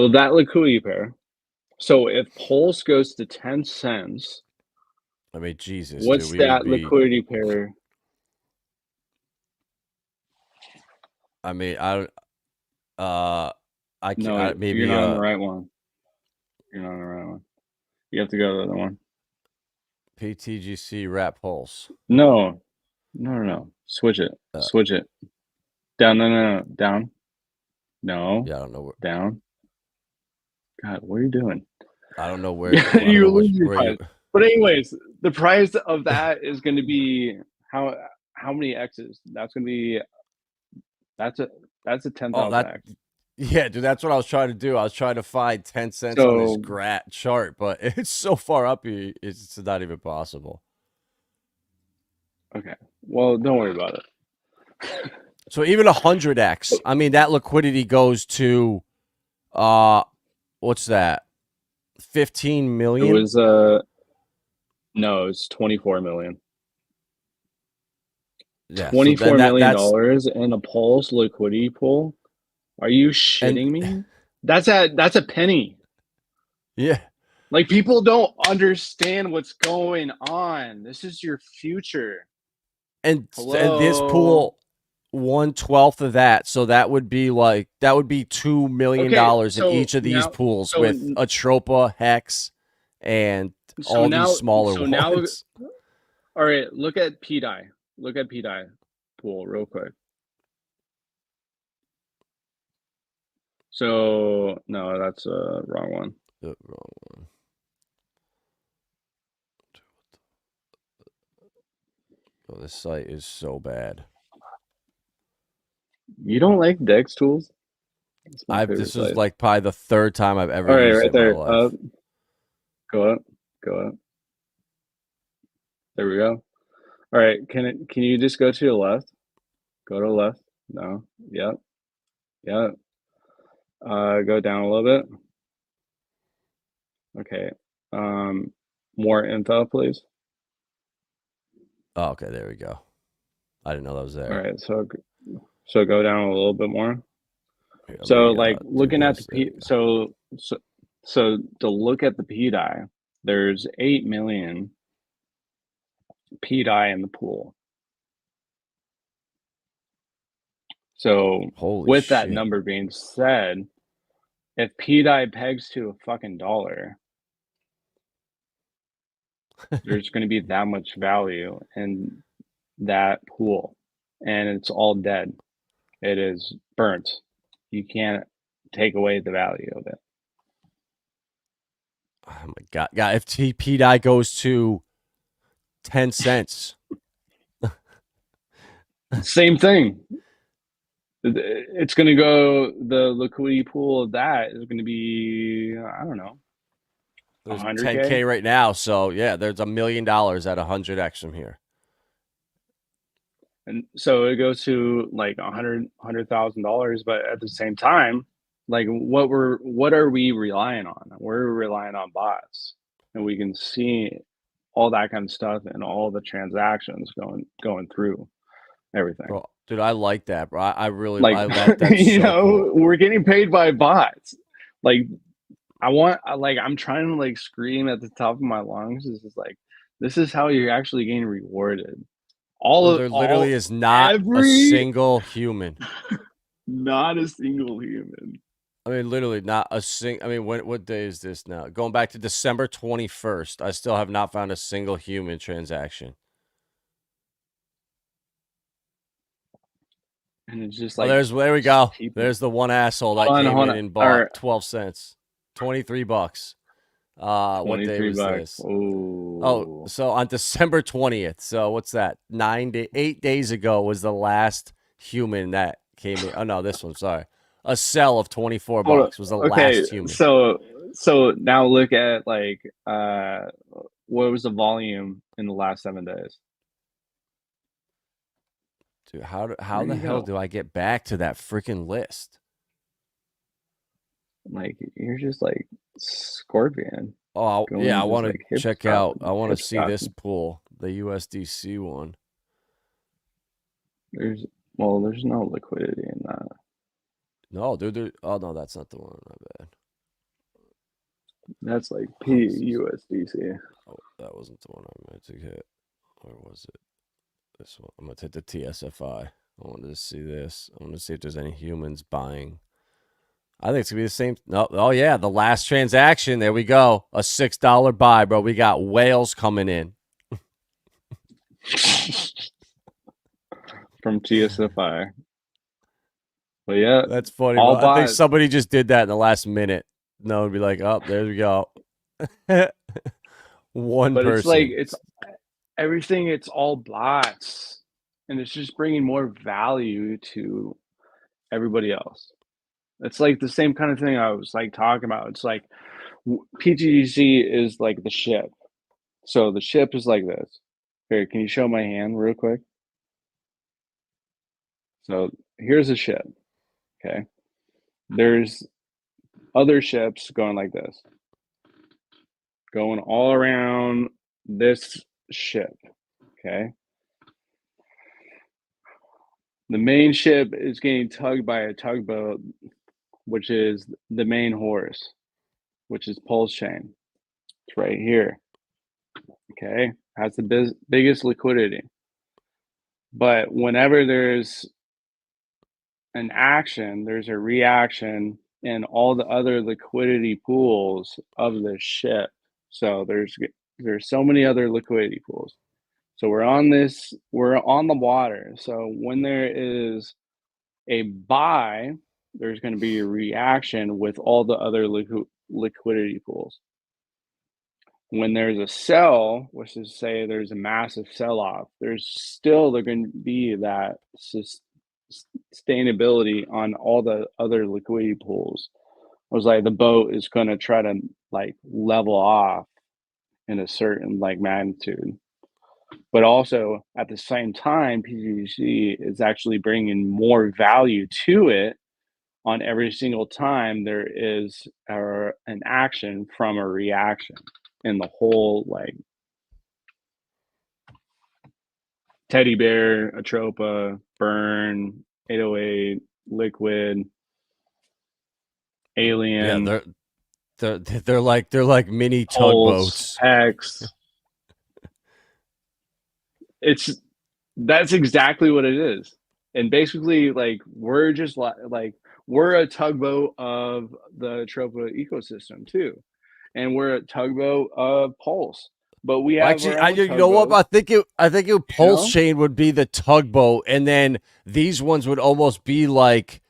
that liquidity pair. So if Pulse goes to 10 cents, I mean, Jesus, what's that liquidity pair? I mean, I can't. No, maybe you're not on the right one. You're not on the right one. You have to go to the other one. PTGC Rat Pulse. No. Switch it. Switch it. Down. No. Down. No. Yeah, I don't know where. Down. God, what are you doing? I don't know where. You're losing your price. But anyways, the price of that is going to be how how many X's? That's gonna be that's a 10,000 X. Yeah, dude, that's what I was trying to do. I was trying to find 10 cents on this chart, but it's so far up here, it's not even possible. Okay, well, don't worry about it. So even 100x, I mean, that liquidity goes to, what's that? 15 million? It was no, it's 24 million. Yeah, $24 million in a Pulse liquidity pool. Are you shitting me? That's a penny. Yeah. Like, people don't understand what's going on. This is your future. And this pool, 1/12 of that, so that would be $2 million in each of these pools with Atropa, Hex, and all these smaller ones. All right, look at PDI. Look at PDI pool real quick. So no, that's a wrong one. The wrong one. Oh, this site is so bad. You don't like DEX tools? This is like probably the third time I've ever used it in my life. Go up. There we go. All right, can you just go to the left? Go to the left. No. Yep. Go down a little bit. Okay. More info, please. Oh, okay, there we go. I didn't know that was there. All right, so go down a little bit more. So like looking at the so to look at the PDI, there's 8 million PDI in the pool. So with that number being said, if PDI pegs to a fucking dollar, there's going to be that much value in that pool, and it's all dead. It is burnt. You can't take away the value of it. Oh my god! Yeah, if PDI goes to 10 cents, same thing. It's going to go. The liquidity pool of that is going to be, I don't know, there's 10K right now. So yeah, there's $1 million at 100x from here. And so it goes to like $100,000, but at the same time, like what are we relying on? We're relying on bots, and we can see all that kind of stuff and all the transactions going through everything. Bro, dude, I like that, bro. I really like that's you so know, cool. We're getting paid by bots. Like I'm trying to like scream at the top of my lungs. This is like, this is how you're actually getting rewarded. There literally is not a single human. Not a single human. I mean, literally not a single. I mean, what day is this now? Going back to December 21st, I still have not found a single human transaction. And it's just like, there we go. There's the one asshole that came in and bought 12 cents, $23. What day was this? Oh, so on December 20th. So what's that? 8 days ago was the last human that came in. Oh no, this one. Sorry, a sell of $24 was the last human. So now look at like what was the volume in the last 7 days? Dude, how the hell do I get back to that freaking list? Like, you're just like Scorpion. Oh, yeah, I want to check out. I want to see this pool, the USDC one. There's no liquidity in that. No, dude. Oh, no, that's not the one. My bad. That's like PUSDC. Oh, that wasn't the one I meant to hit. Or was it? This one. I'm going to hit the TSFI. I wanted to see this. I want to see if there's any humans buying. I think it's going to be the same. No, oh, yeah. The last transaction. There we go. A $6 buy, bro. We got whales coming in. From TSFI. But yeah. That's funny. I think somebody just did that in the last minute. No, it'd be like, oh, there we go. One person. It's like, it's everything. It's all bots. and it's just bringing more value to everybody else. It's like the same kind of thing I was like talking about. It's like PTGC is like the ship. So the ship is like this. Here, can you show my hand real quick? So here's a ship. Okay. There's other ships going like this, going all around this ship. Okay. The main ship is getting tugged by a tugboat, which is the main horse, which is Pulsechain. It's right here. Okay. Has the biggest liquidity. But whenever there's an action, there's a reaction in all the other liquidity pools of the ship. So there's so many other liquidity pools. So we're on the water. So when there is a buy, there's going to be a reaction with all the other liquidity pools. When there's a sell, which is say there's a massive sell-off, there's still going to be that sustainability on all the other liquidity pools. It was like the boat is going to try to like level off in a certain like magnitude. But also at the same time, PTGC is actually bringing more value to it on every single time there is an action from a reaction in the whole like teddy bear, Atropa, burn, 808, liquid, alien. Yeah, they're like mini Pulse, tugboats. Hex. That's exactly what it is. And basically, like, we're just like we're a tugboat of the Atropa ecosystem too. And we're a tugboat of Pulse. But we have Actually, our own you know what? I think it Pulsechain know? would be the tugboat, and then these ones would almost be like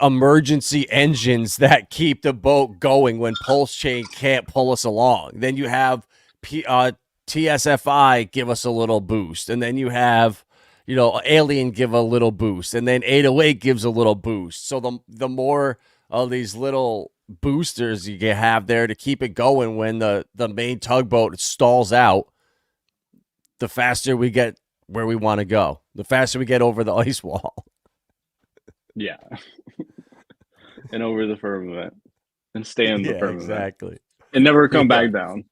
emergency engines that keep the boat going when Pulsechain can't pull us along. Then you have TSFI give us a little boost, and then you have Alien give a little boost, and then 808 gives a little boost. So the more of these little boosters you can have there to keep it going when the main tugboat stalls out, the faster we get where we want to go, the faster we get over the ice wall. Yeah. And over the firmament and stay in the firmament. Exactly. And never come back down.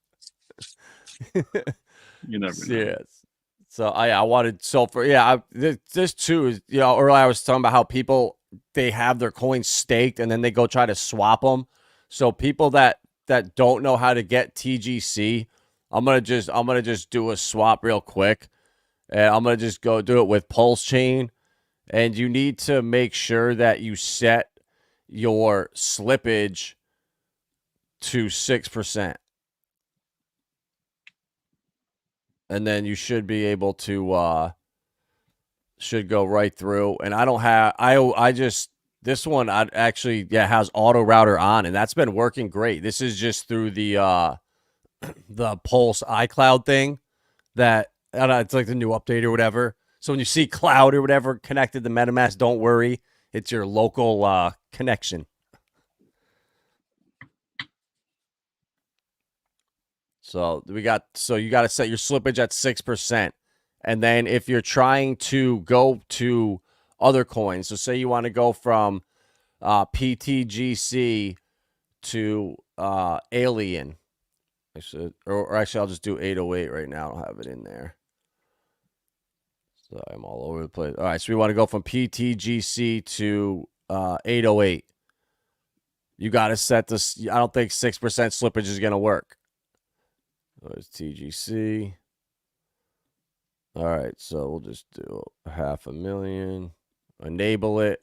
You never know. Yes. So I wanted this too is earlier I was talking about how people they have their coins staked and then they go try to swap them. So people that don't know how to get TGC, I'm gonna just do a swap real quick, and I'm gonna just go do it with Pulsechain. And you need to make sure that you set your slippage to 6%. And then you should be able to should go right through. And I don't have this one actually has auto router on, and that's been working great. This is just through the Pulse iCloud thing that I don't know, it's like the new update or whatever. So when you see cloud or whatever connected to MetaMask, don't worry, it's your local connection. So you got to set your slippage at 6%. And then if you're trying to go to other coins, so say you want to go from PTGC to Alien, or actually I'll just do 808 right now. I don't have it in there. So I'm all over the place. All right, so we want to go from PTGC to 808. You got to set this. I don't think 6% slippage is going to work. There's TGC. All right, so we'll just do 500,000. Enable it.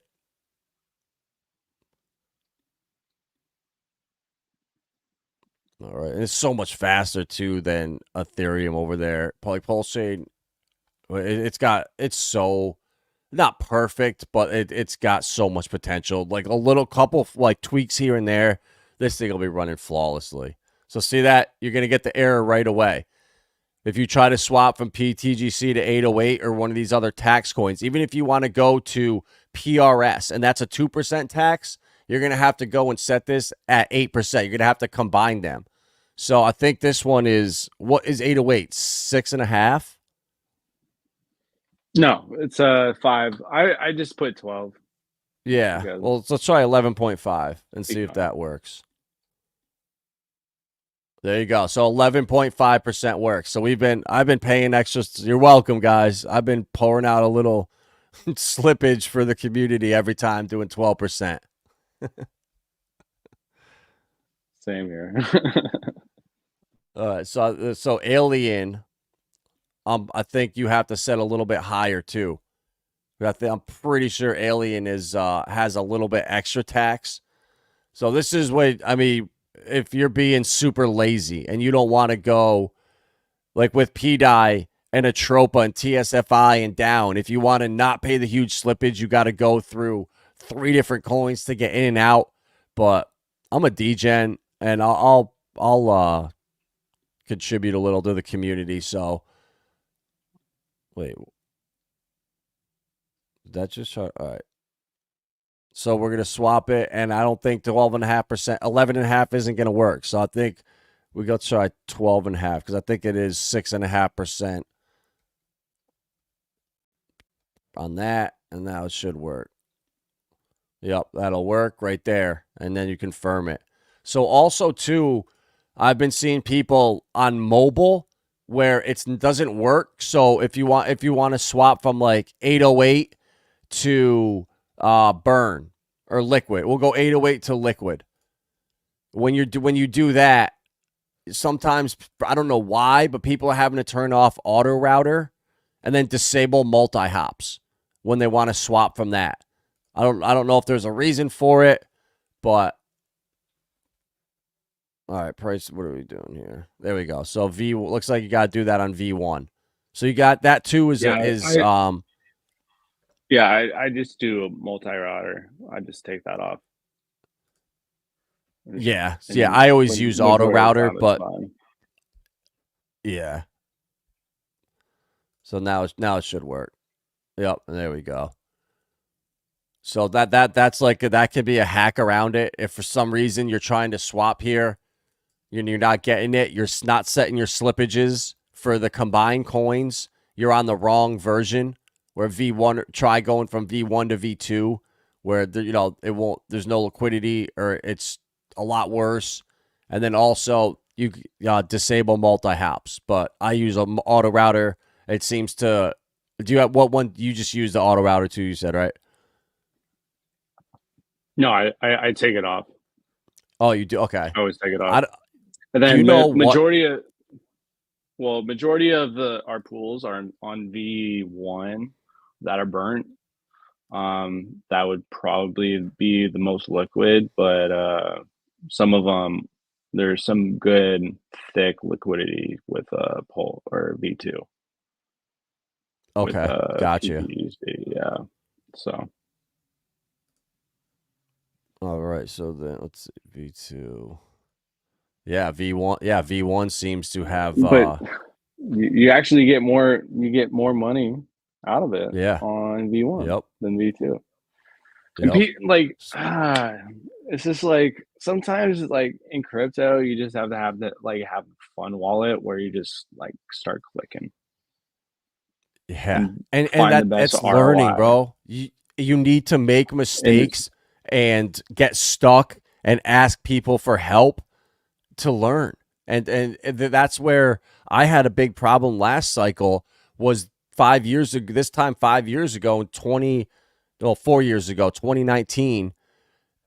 All right, and it's so much faster too than Ethereum over there. Probably Pulsechain. It's so not perfect, but it's got so much potential. Like a little couple like tweaks here and there, this thing will be running flawlessly. So see that? You're going to get the error right away. if you try to swap from PTGC to 808 or one of these other tax coins, even if you want to go to PRS and that's a 2% tax, you're going to have to go and set this at 8%. You're going to have to combine them. So I think this one is, what is 808? 6.5? No, it's 5. I just put 12. Yeah. Because Well, let's try 11.5 and see if that works. There you go. So 11.5% works. So I've been paying extra. You're welcome, guys. I've been pouring out a little slippage for the community every time, doing 12%. Same here. All right. So Alien, I think you have to set a little bit higher too. I'm pretty sure Alien is has a little bit extra tax. So this is what I mean. If you're being super lazy and you don't want to go like with PDI and Atropa and TSFI and down, if you want to not pay the huge slippage, you got to go through 3 different coins to get in and out. But I'm a degen and I'll contribute a little to the community. So wait, that just all right. So we're going to swap it, and I don't think 12.5%, 11.5 isn't going to work. So I think we go try 12.5 because I think it is 6.5% on that, and now it should work. Yep, that'll work right there, and then you confirm it. So also, too, I've been seeing people on mobile where it doesn't work. So if you want to swap from like 808 to burn or liquid, we'll go 808 to liquid. When you do that, sometimes I don't know why, but people are having to turn off auto router and then disable multi hops when they want to swap from that. I don't know if there's a reason for it, but all right, price. What are we doing here? There we go. So looks like you got to do that on V1. So you got that too. I just do a multi-router. I just take that off. Yeah. I always use auto router, but yeah. So now it should work. Yep, and there we go. So that's like that could be a hack around it. If for some reason you're trying to swap here, you're not getting it, you're not setting your slippages for the combined coins, you're on the wrong version. Where V1, try going from V1 to V2, where it won't. There's no liquidity, or it's a lot worse. And then also you disable multi hops. But I use an auto router. It seems to. Do you have what one? You just use the auto router too? You said right? No, I take it off. Oh, you do? Okay. I always take it off. And then majority of our pools are on V1 that are burnt. That would probably be the most liquid, but some of them, there's some good thick liquidity with Pulse or V2. Okay, gotcha. Yeah, so. All right, so then let's see, V2. Yeah, V1. Yeah, V1 seems to have. But you actually get more. You get more money out of it. Yeah. On V1 than V2. Yep. It's just like sometimes like in crypto, you just have to have that have a fun wallet where you just like start clicking. Yeah, and that's learning, bro. You need to make mistakes and get stuck and ask people for help to learn. And that's where I had a big problem last cycle was 5 years ago. This time 5 years ago, 4 years ago, 2019.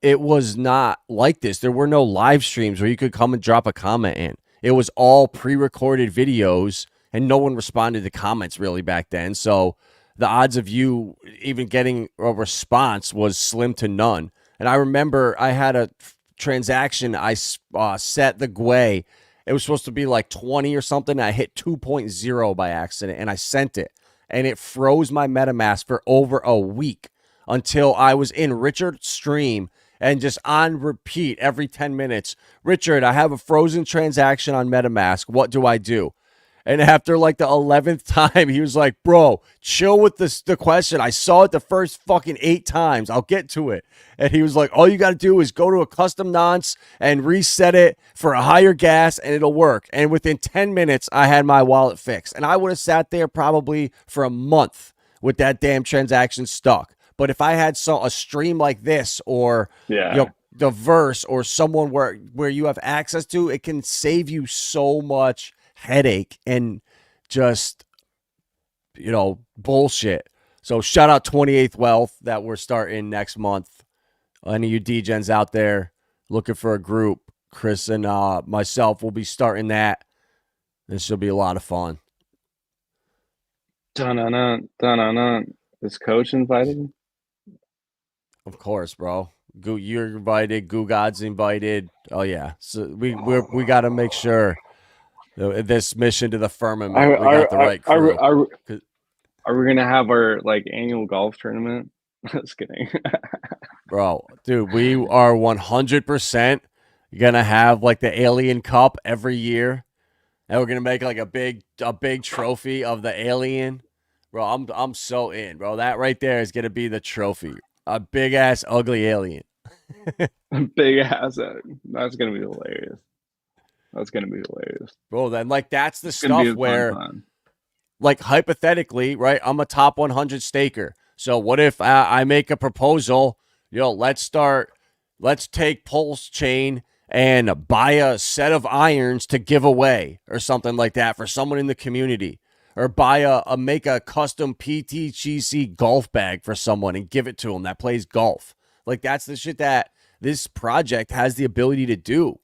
It was not like this. There were no live streams where you could come and drop a comment in. It was all pre-recorded videos, and no one responded to comments really back then. So the odds of you even getting a response was slim to none. And I remember I had a transaction. I set the GUI. It was supposed to be like 20 or something. I hit 2.0 by accident, and I sent it. And it froze my MetaMask for over a week until I was in Richard's stream and just on repeat every 10 minutes. Richard, I have a frozen transaction on MetaMask. What do I do? And after like the 11th time, he was like, bro, chill with the question. I saw it the first fucking 8 times. I'll get to it. And he was like, all you got to do is go to a custom nonce and reset it for a higher gas and it'll work. And within 10 minutes, I had my wallet fixed. And I would have sat there probably for a month with that damn transaction stuck. But if I had a stream like this or the verse or someone where you have access to, it can save you so much headache and just bullshit. So shout out 28th Wealth that we're starting next month. Any of you degens out there looking for a group, Chris and myself will be starting that. This will be a lot of fun. Is Coach invited? Of course, bro. You're invited. Goo God's invited. Oh yeah. So we got to make sure this mission to the firmament. We got the right crew. Are we gonna have our like annual golf tournament? Just kidding. Bro, dude, we are 100% gonna have like the Alien Cup every year, and we're gonna make like a big trophy of the alien. Bro, I'm so in, bro. That right there is gonna be the trophy. A big ass ugly alien. Big ass. That's gonna be hilarious. That's gonna be hilarious, bro. Then like that's the stuff where, like hypothetically, right? I'm a top 100 staker. So what if I make a proposal? Let's take Pulsechain and buy a set of irons to give away or something like that for someone in the community, or make a custom PTGC golf bag for someone and give it to them that plays golf. Like that's the shit that this project has the ability to do.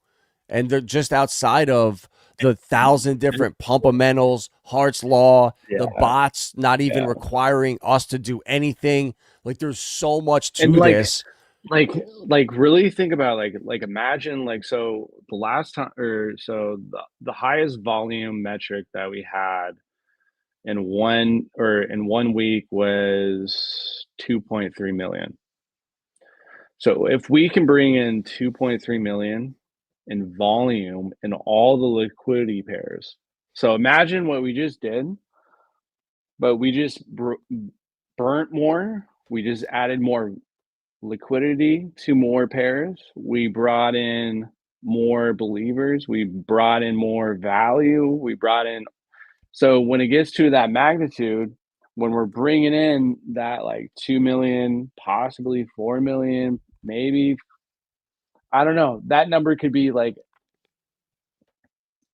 And they're just outside of the 1,000 different pumpamentals, Hart's Law, the bots not even requiring us to do anything. Like there's so much to this. Like really think about like imagine so the last time the highest volume metric that we had in one week was 2.3 million. So if we can bring in 2.3 million in volume in all the liquidity pairs. So imagine what we just did, but we just burnt more. We just added more liquidity to more pairs. We brought in more believers. We brought in more value. So when it gets to that magnitude, when we're bringing in that like 2 million, possibly 4 million, maybe, I don't know, that number could be like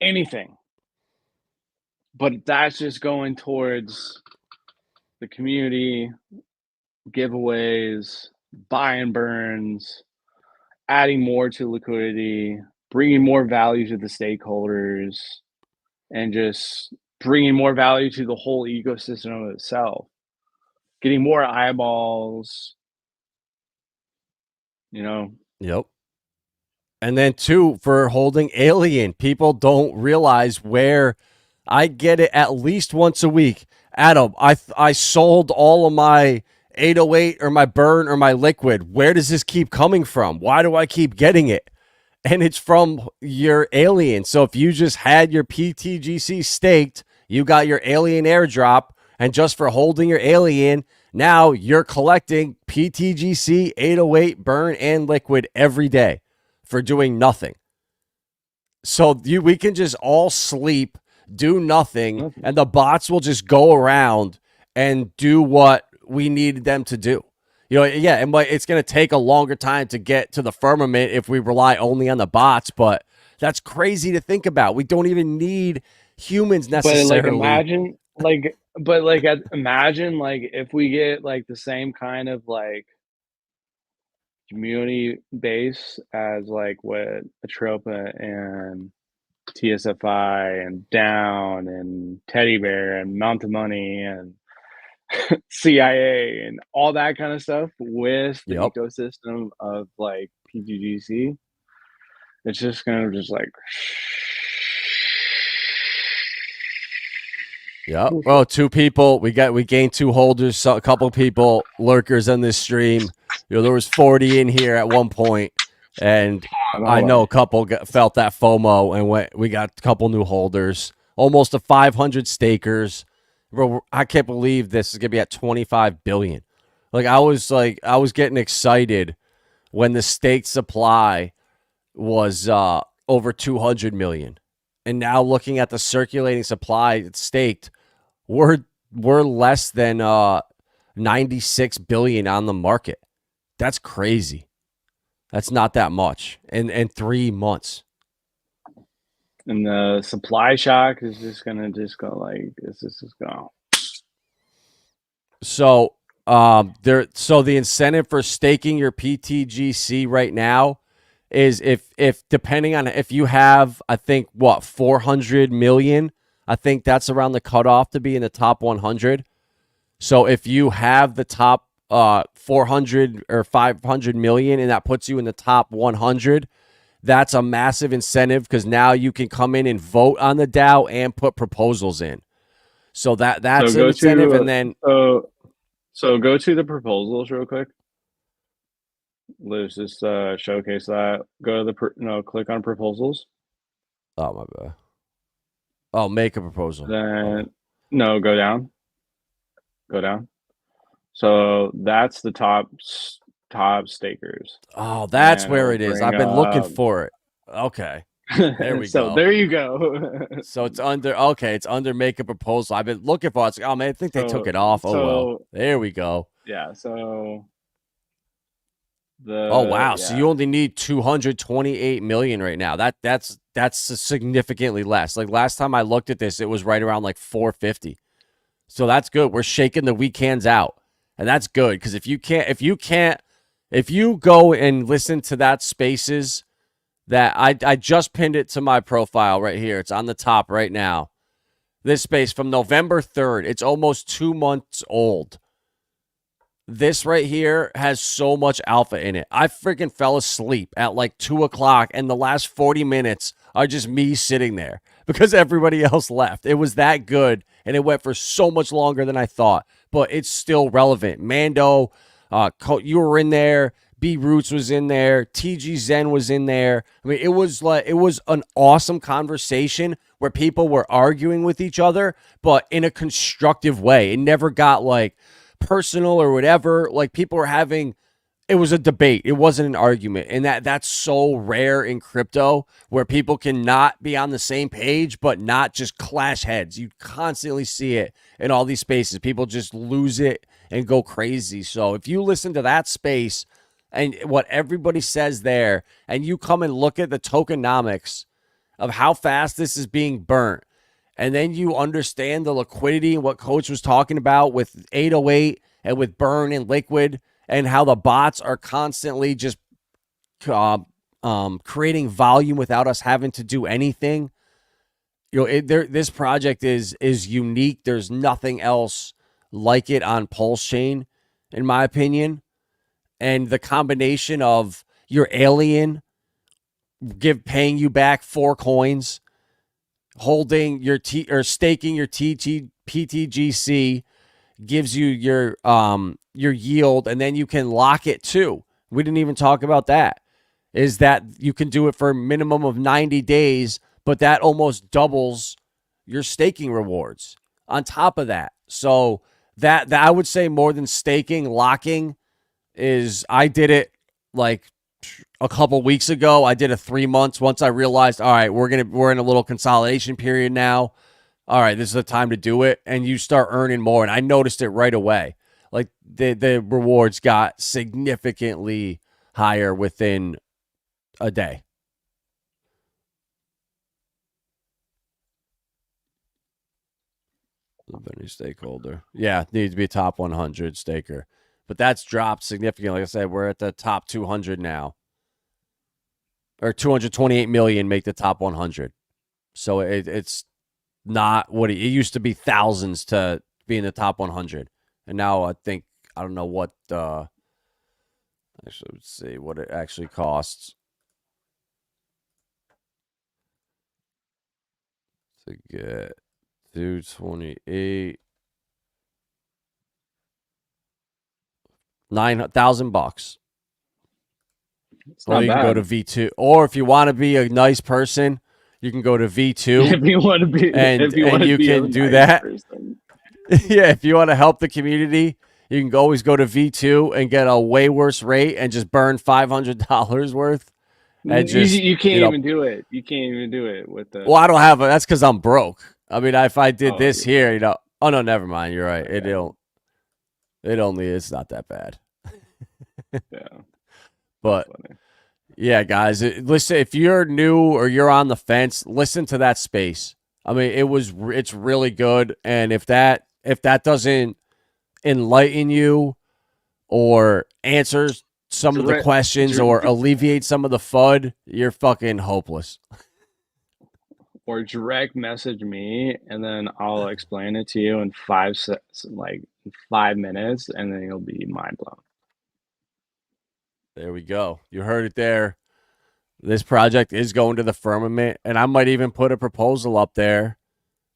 anything, but that's just going towards the community, giveaways, buy and burns, adding more to liquidity, bringing more value to the stakeholders, and just bringing more value to the whole ecosystem itself, getting more eyeballs, Yep. And then two, for holding alien, people don't realize where I get it at least once a week. Adam, I sold all of my 808 or my burn or my liquid. Where does this keep coming from? Why do I keep getting it? And it's from your alien. So if you just had your PTGC staked, you got your alien airdrop, and just for holding your alien, now you're collecting PTGC, 808, burn, and liquid every day for doing nothing. So we can just all sleep, do nothing, and the bots will just go around and do what we need them to do. It's going to take a longer time to get to the firmament if we rely only on the bots, but that's crazy to think about. We don't even need humans necessarily. But imagine if we get like the same kind of like community base as like what Atropa and TSFI and Down and Teddy Bear and Mount of Money and CIA and all that kind of stuff with the ecosystem of like PTGC. It's just gonna like Well, 2 people. We gained 2 holders, so a couple people lurkers on this stream. There was 40 in here at one point, and I know a couple felt that FOMO, and we got a couple new holders. almost to 500 stakers. Bro, I can't believe this is gonna be at 25 billion. I was getting excited when the staked supply was over 200 million, and now looking at the circulating supply it's staked, we're less than 96 billion on the market. That's crazy. That's not that much in 3 months. And the supply shock is just gonna go like this. Is just going. So the incentive for staking your PTGC right now is if depending on if you have, I think, 400 million, I think that's around the cutoff to be in the top 100. So if you have the top 400 or 500 million and that puts you in the top 100, that's a massive incentive because now you can come in and vote on the DAO and put proposals in. So that's an incentive. And then so go to the proposals real quick. Let's just showcase that. Go to the click on proposals. Oh, my bad. Oh, make a proposal. Then no, go down. Go down. So that's the top stakers. Oh, that's where it is. I've been looking for it. Okay. There we so go. There you go. So it's under make a proposal. I've been looking for it. It's like, oh man, I think they took it off. Well. There we go. Yeah, so oh wow. Yeah. So you only need 228 million right now. That's significantly less. Like last time I looked at this, it was right around like 450. So that's good. We're shaking the weak hands out. And that's good because if you go and listen to that Spaces that I just pinned it to my profile right here. It's on the top right now. This space from November 3rd. It's almost 2 months old. This right here has so much alpha in it. I freaking fell asleep at like 2 o'clock, and the last 40 minutes are just me sitting there because everybody else left. It was that good, and it went for so much longer than I thought, but it's still relevant. Mando, you were in there. B Roots was in there. TG Zen was in there. I mean, it was an awesome conversation where people were arguing with each other, but in a constructive way. It never got like personal or whatever. Like people were having, it was a debate. It wasn't an argument. And that's so rare in crypto where people can not be on the same page, but not just clash heads. You constantly see it in all these spaces. People just lose it and go crazy. So if you listen to that space and what everybody says there, and you come and look at the tokenomics of how fast this is being burnt, and then you understand the liquidity and what Coach was talking about with 808 and with Burn and Liquid, and how the bots are constantly just creating volume without us having to do anything. You know, this project is unique. There's nothing else like it on Pulsechain, in my opinion. And the combination of your alien paying you back 4 coins, holding your staking your PTGC gives you your yield, and then you can lock it too. We didn't even talk about that. Is that you can do it for a minimum of 90 days, but that almost doubles your staking rewards on top of that. So that I would say more than staking, locking is, I did it like a couple weeks ago. I did it 3 months once I realized, all right, we're in a little consolidation period now. All right, this is the time to do it. And you start earning more. And I noticed it right away. Like the rewards got significantly higher within a day. Any stakeholder. Yeah, needs to be a top 100 staker. But that's dropped significantly. Like I said, we're at the top 200 now. Or 228 million make the top 100. So it's not what it used to be, thousands to be in the top 100. And now I don't know what, actually, let's see what it actually costs to get 228. $9,000. It's Or not you bad. can go to V2. Or if you want to be a nice person, You can go to V2 if you want to be, and you be a can do nice that. person. Yeah, if you want to help the community, you can always go to V2 and get a way worse rate and just burn $500 worth. And just You can't even do it. You can't even do it with the. Well, I don't have it. That's because I'm broke. I mean, if I did Oh, this you're here, broke. you know. Oh no, never mind. You're right. Okay. It's not that bad. Yeah. But Funny. yeah, guys, listen. If you're new or you're on the fence, listen to that space. I mean, it's really good. And if that doesn't enlighten you or answers some of the questions or alleviate some of the FUD, you're fucking hopeless. Or direct message me, and then I'll explain it to you in 5 minutes, and then you'll be mind blown. There we go. You heard it there. This project is going to the Firmament, and I might even put a proposal up there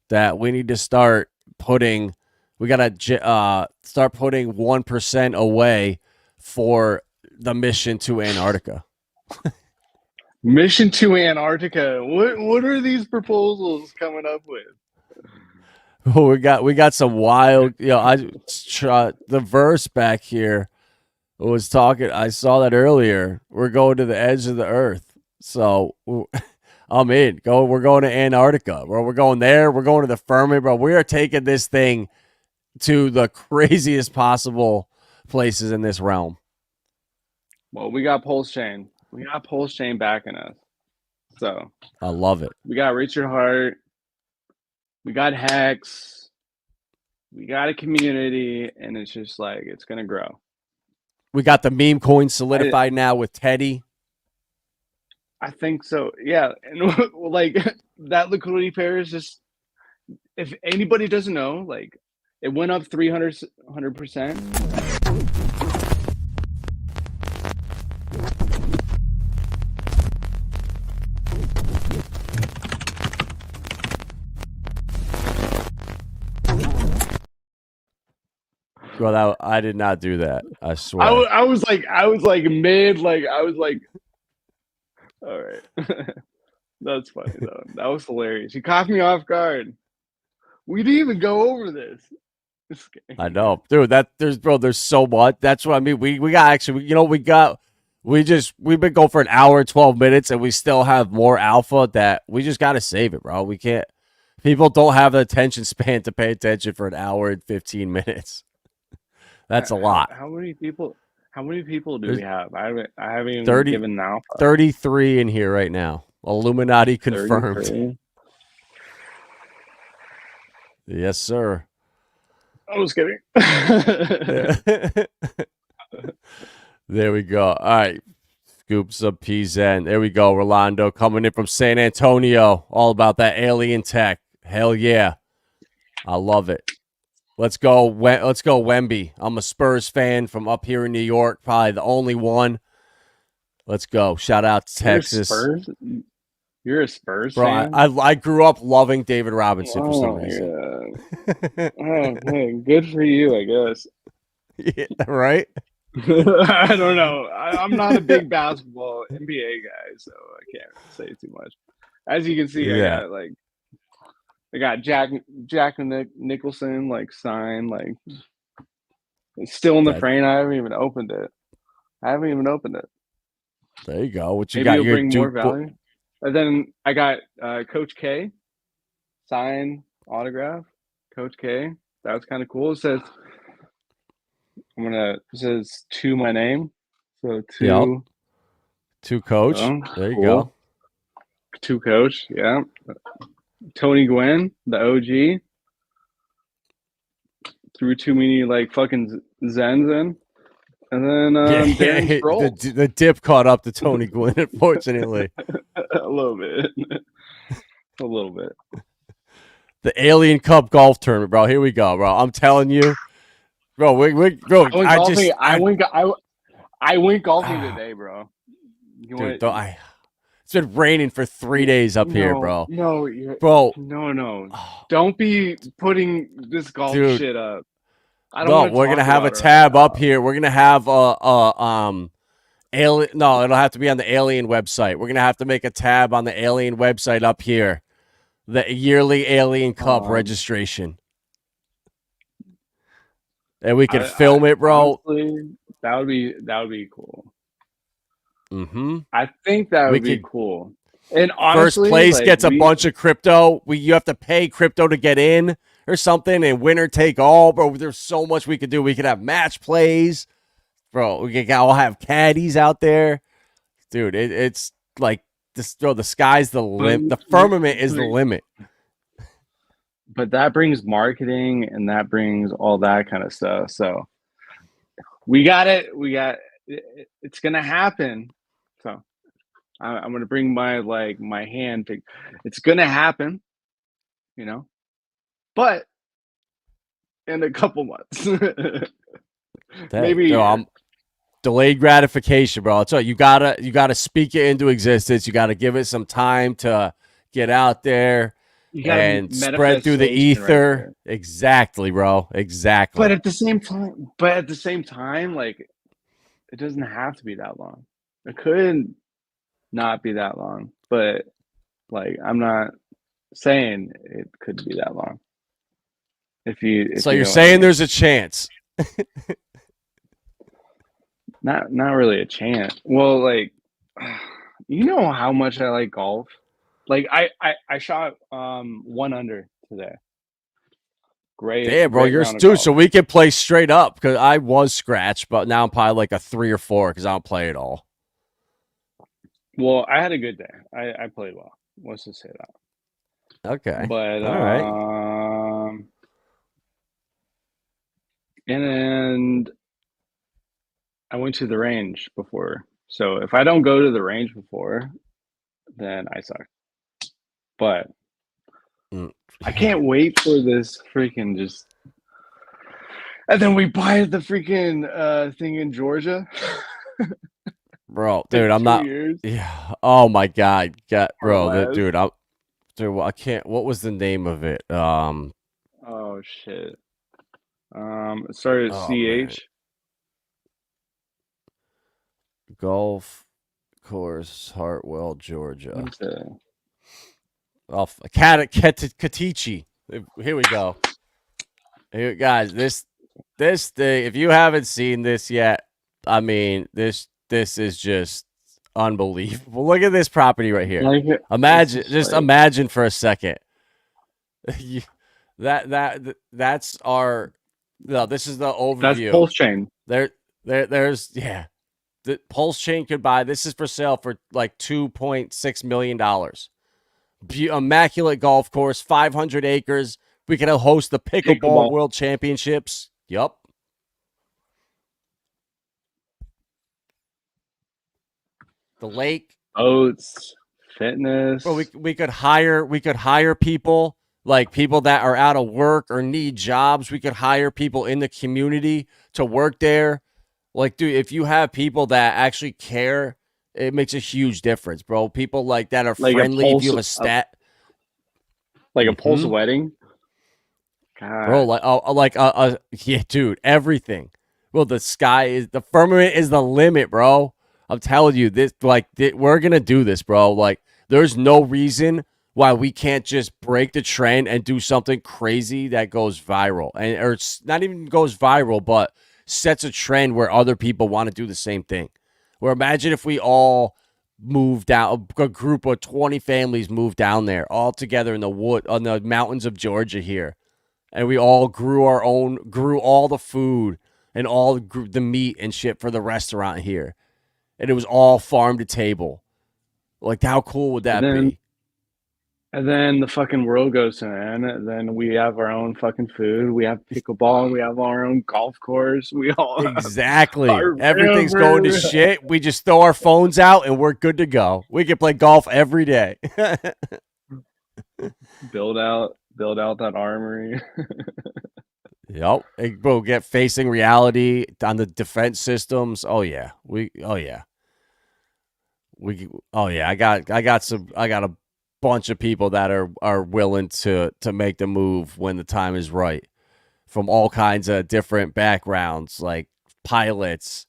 that we need to start putting. We gotta start putting 1% away for the mission to Antarctica. Mission to Antarctica. What are these proposals coming up with? We got some wild. The verse back here was talking. I saw that earlier. We're going to the edge of the earth. So I'm in. We're going to Antarctica. We're going there. We're going to the Firmament, bro. We are taking this thing to the craziest possible places in this realm. Well, we got Pulsechain. We got Pulsechain backing us. So I love it. We got Richard Hart. We got eHEX. We got a community, and it's just like it's gonna grow. We got the meme coin solidified now with Teddy. I think so. Yeah, and like that liquidity pair is just. If anybody doesn't know, like it went up 300%. Well, I did not do that. I swear. I was like mid, like I was like, all right, that's funny though. That was hilarious. You caught me off guard. We didn't even go over this. I know, dude. There's so much. That's what I mean. We got actually, we've been going for an hour and 12 minutes, and we still have more alpha that we just got to save it, bro. We can't. People don't have the attention span to pay attention for an hour and 15 minutes. That's a lot. How many people do we have? I haven't even given now. 33 in here right now. Illuminati confirmed. 33? Yes, sir. I was kidding. There we go. All right. Scoops of PZen. There we go. Rolando coming in from San Antonio. All about that alien tech. Hell yeah. I love it. Let's go. Let's go, Wemby. I'm a Spurs fan from up here in New York. Probably the only one. Let's go. Shout out to Texas. You're a Spurs Bro, fan? I grew up loving David Robinson for some reason. Yeah. Oh, man. Good for you, I guess. Yeah, right? I don't know. I'm not a big basketball NBA guy, so I can't say too much. As you can see, Yeah. I got Jack Nicholson signed, it's still in the frame. I haven't even opened it. There you go. What you Maybe got? You'll bring more value. And then I got Coach K, signed autograph. Coach K. That was kind of cool. It says to my name. So to Coach. There you go. To Coach, yeah. Tony Gwynn, the OG. Threw too many fucking Zens in. And then the dip caught up to Tony Gwynn, unfortunately. A little bit. The Alien Cup golf tournament, bro. Here we go, bro. I'm telling you, bro. I went golfing today, bro. It's been raining for 3 days up here, bro. No. Don't be putting this golf shit up. We're gonna have a tab up here. We're gonna have Alien? No, it'll have to be on the Alien website. We're gonna have to make a tab on the Alien website up here. The yearly Alien Cup registration, and we could film it, bro. Honestly, that would be cool. Mm-hmm. I think that would be cool. And honestly, first place like, gets a bunch of crypto. You have to pay crypto to get in or something, and winner take all, bro. There's so much we could do. We could have match plays, bro. We could all have caddies out there, dude. It's like this, bro. The sky's the limit. The firmament is the limit. But that brings marketing, and that brings all that kind of stuff. So we got it. It's gonna happen. So I'm gonna bring my hand to. It's gonna happen, but in a couple months. Maybe I'm delayed gratification, bro. So you gotta speak it into existence. You gotta give it some time to get out there and spread through the ether. Right, exactly, bro. Exactly. But at the same time, like, it doesn't have to be that long. It could not be that long, but like, I'm not saying it could be that long. If you're saying there's a chance. Not really a chance. Well, like, you know how much I like golf. Like, I shot 1 under today. Great. Damn, bro, you're dude. So we can play straight up, because I was scratched, but now I'm probably like a 3 or 4 because I don't play at all. Well, I had a good day. I played well. Let's just say that. Okay. But all right. And I went to the range before. So if I don't go to the range before, then I suck. But I can't wait for this freaking just. And then we buy the freaking thing in Georgia. Bro, dude, I'm not. Yeah. Oh my god, bro, dude, I can't. What was the name of it? Oh shit. It started CH. Man. Golf course, Hartwell, Georgia. Katichi. Here we go. Here, guys, this thing. If you haven't seen this yet, I mean, this is just unbelievable. Look at this property right here. Imagine for a second. That's our. No, this is the overview. That's Pulsechain. There's The Pulsechain could buy. This is for sale for like $2.6 million. Immaculate golf course, 500 acres. We can host the pickleball World Championships. Yup. The lake. Boats, fitness. Well, we could hire people, like people that are out of work or need jobs. We could hire people in the community to work there. Like, dude, if you have people that actually care, it makes a huge difference, bro. People like that are like friendly. If you have a stat, like a Pulse wedding, God. Bro, yeah, dude, everything. Well, the firmament is the limit, bro. I'm telling you this. We're gonna do this, bro. Like, there's no reason why we can't just break the trend and do something crazy that goes viral, or it's not even goes viral, but sets a trend where other people want to do the same thing. Where imagine if we all moved down, a group of 20 families moved down there all together in the on the mountains of Georgia here, and we all grew all the food and all the meat and shit for the restaurant here, and it was all farm to table. Like, how cool would that be? And then the fucking world goes to an end. Then we have our own fucking food. We have pickleball. We have our own golf course. We all exactly. Everything's going to shit. We just throw our phones out and we're good to go. We can play golf every day. Build out that armory. Yep. Hey, bro, get facing reality on the defense systems. I got a bunch of people that are willing to make the move when the time is right, from all kinds of different backgrounds, like pilots,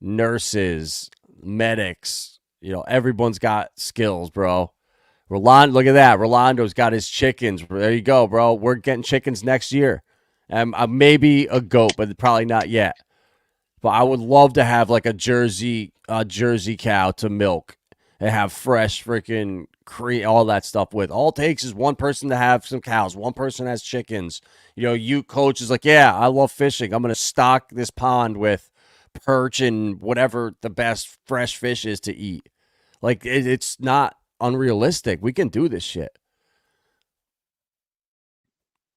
nurses, medics. You know, everyone's got skills, bro. Rolando, look at that. Rolando's got his chickens. There you go, bro. We're getting chickens next year. Maybe a goat, but probably not yet. But I would love to have like a Jersey cow to milk and have fresh freaking cream, all that stuff with. All it takes is one person to have some cows. One person has chickens. You know, you coach is like, yeah, I love fishing. I'm going to stock this pond with perch and whatever the best fresh fish is to eat. Like, it's not unrealistic. We can do this shit.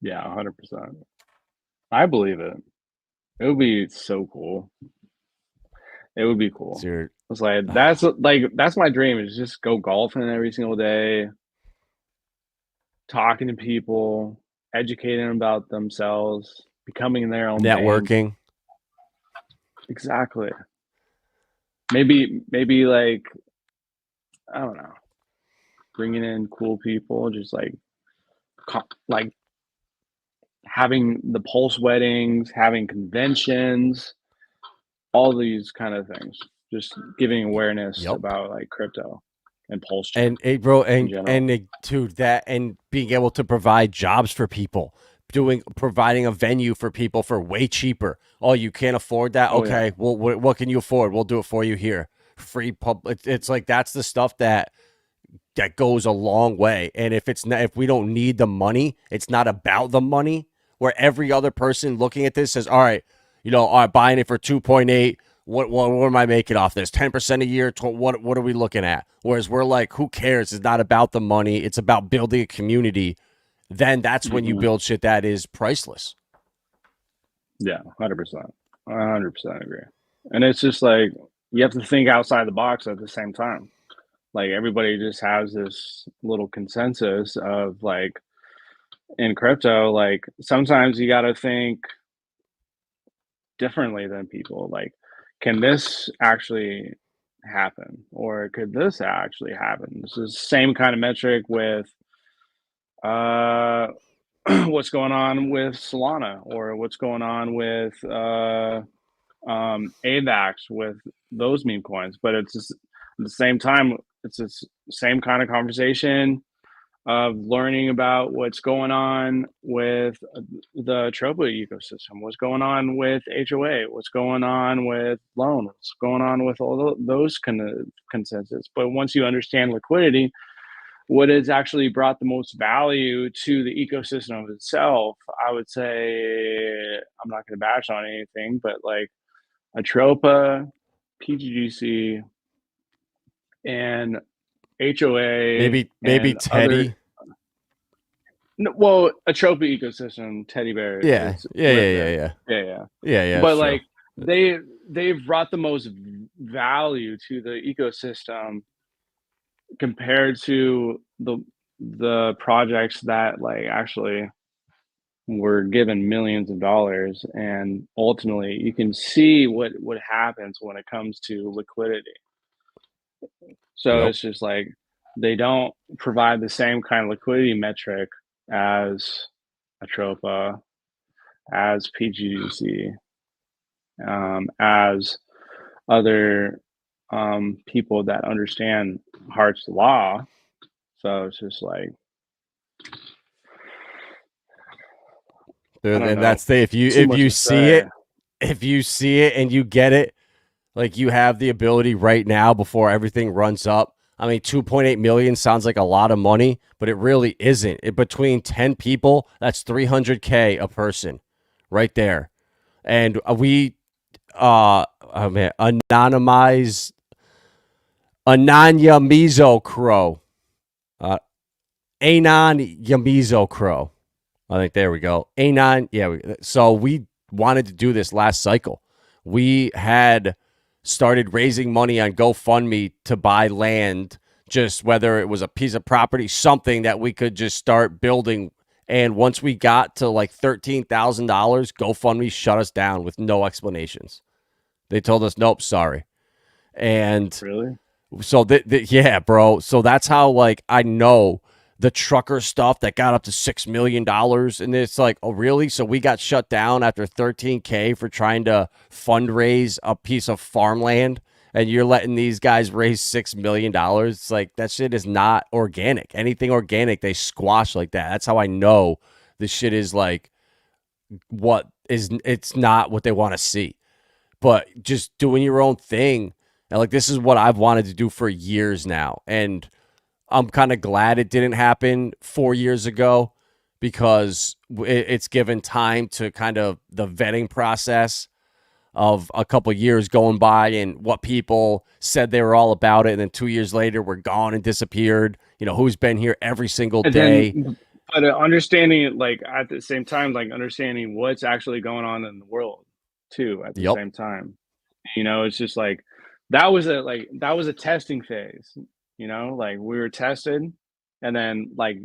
Yeah, 100%. I believe it. It would be so cool. It would be cool. It's like that's my dream, is just go golfing every single day, talking to people, educating them about themselves, becoming their own networking. Bank. Exactly. Maybe like, I don't know, bringing in cool people, just like having the pulse weddings, having conventions, all these kind of things, just giving awareness about like crypto and Pulsechain. And bro, and to that, and being able to provide jobs for people, providing a venue for people for way cheaper. Oh, you can't afford that? Okay, yeah. Well, what can you afford? We'll do it for you here. Free public. It's like, that's the stuff that goes a long way. And if we don't need the money, it's not about the money. Where every other person looking at this says, all right, you know, all right, buying it for 2.8. What am I making off this? 10% a year? What are we looking at? Whereas we're like, who cares? It's not about the money. It's about building a community. Then that's when you build shit that is priceless. Yeah, 100%. 100% agree. And it's just like, you have to think outside the box at the same time. Like, everybody just has this little consensus of like, in crypto, like, sometimes you got to think differently than people. Like, can this actually happen, or could this actually happen? This is the same kind of metric with what's going on with Solana, or what's going on with AVAX, with those meme coins. But it's just, at the same time, it's the same kind of conversation of learning about what's going on with the Tropa ecosystem, what's going on with HOA, what's going on with loan, what's going on with all those kind of consensus. But once you understand liquidity, what has actually brought the most value to the ecosystem of itself, I would say, I'm not going to bash on anything, but like a Tropa, PTGC, and HOA, maybe Teddy. No, well, a Tropa ecosystem, teddy bear. Yeah. But like, they've brought the most value to the ecosystem compared to the projects that like actually were given millions of dollars. And ultimately, you can see what happens when it comes to liquidity. So It's just like, they don't provide the same kind of liquidity metric as a Tropa, as PTGC, as other people that understand Hart's law. So it's just like, and that's the, if you see it and you get it, like, you have the ability right now before everything runs up. I mean, 2.8 million sounds like a lot of money, but it really isn't. Between 10 people, that's $300K a person right there. And we anonymize Ananya Mizo Crow. Anon Yamizo Crow. I think there we go. Anon. Yeah. So we wanted to do this last cycle. We had started raising money on GoFundMe to buy land, just whether it was a piece of property, something that we could just start building. And once we got to like $13,000, GoFundMe shut us down with no explanations. They told us, nope, sorry. And really? So yeah, bro. So that's how, like, I know the trucker stuff that got up to $6 million. And it's like, oh, really? So we got shut down after $13K for trying to fundraise a piece of farmland. and you're letting these guys raise $6 million. It's like, that shit is not organic. Anything organic, they squash like that. That's how I know this shit is like it's not what they want to see. But just doing your own thing. And like, this is what I've wanted to do for years now. And I'm kind of glad it didn't happen 4 years ago, because it's given time to kind of the vetting process of a couple of years going by and what people said they were all about it. And then 2 years later, we're gone and disappeared. Who's been here every single day. But understanding it, like, at the same time, like, understanding what's actually going on in the world too at the same time. It's just like that was a testing phase. Like, we were tested, and then like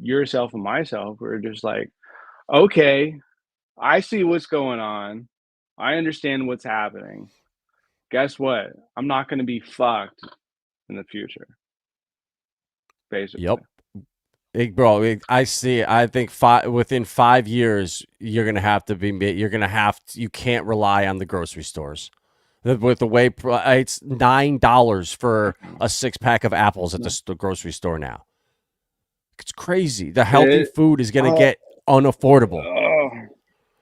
yourself and myself, we were just like, okay, I see what's going on. I understand what's happening. Guess what? I'm not going to be fucked in the future. Basically. Yep. Bro, I see it. I think within 5 years, you're going to have to you can't rely on the grocery stores. With the way it's $9 for a 6-pack of apples at the grocery store now. It's crazy. The healthy food is going to get unaffordable.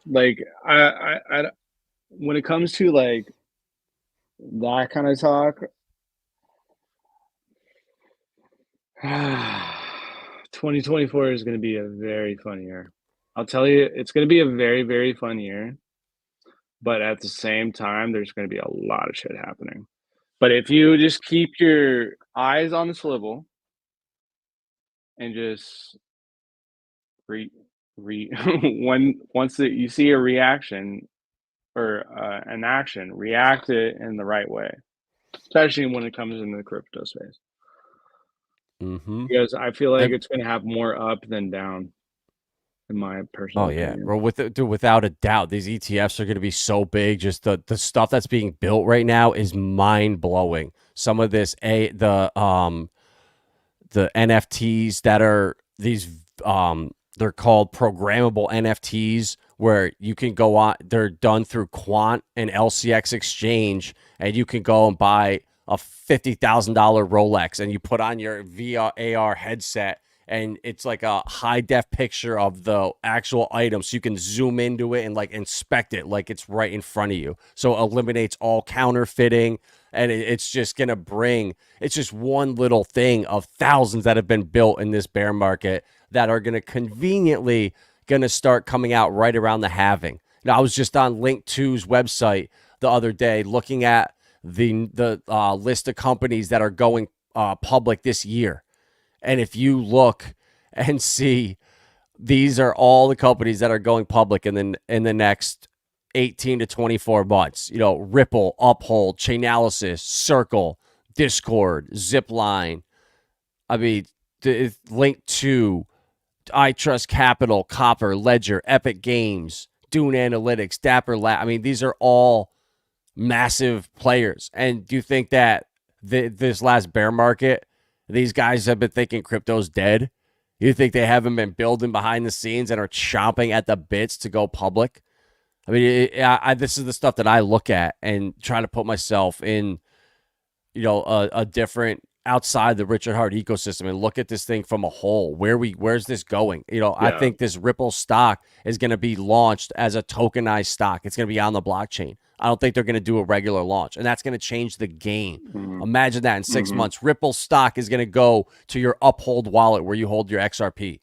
Like, I when it comes to like that kind of talk, 2024 is going to be a very fun year. I'll tell you, it's going to be a very, very fun year. But at the same time, there's going to be a lot of shit happening. But if you just keep your eyes on the swivel and just once you see a reaction or an action, react it in the right way, especially when it comes into the crypto space. Because I feel like it's going to have more up than down, in my personal opinion. Bro, without a doubt, these ETFs are going to be so big. Just the stuff that's being built right now is mind blowing. Some of this, the NFTs that are these, they're called programmable NFTs, where you can go on. They're done through Quant and LCX exchange, and you can go and buy a $50,000 Rolex, and you put on your VR AR headset, and it's like a high def picture of the actual item, so you can zoom into it and like inspect it like it's right in front of you. So it eliminates all counterfeiting, and it's just gonna it's just one little thing of thousands that have been built in this bear market that are gonna start coming out right around the halving. Now, I was just on Link 2's website the other day looking at the list of companies that are going public this year. And if you look and see, these are all the companies that are going public in the next 18 to 24 months. Ripple, Uphold, Chainalysis, Circle, Discord, Zipline. I mean, Link 2, iTrust Capital, Copper, Ledger, Epic Games, Dune Analytics, Dapper Lab. I mean, these are all massive players. And do you think that this last bear market, these guys have been thinking crypto's dead? You think they haven't been building behind the scenes and are chomping at the bits to go public? I mean, this is the stuff that I look at and try to put myself in, a different, outside the Richard Hart ecosystem, and look at this thing from a whole. Where's this going? I think this Ripple stock is going to be launched as a tokenized stock. It's going to be on the blockchain. I don't think they're going to do a regular launch, and that's going to change the game. Imagine that in 6 months. Ripple stock is going to go to your Uphold wallet where you hold your XRP.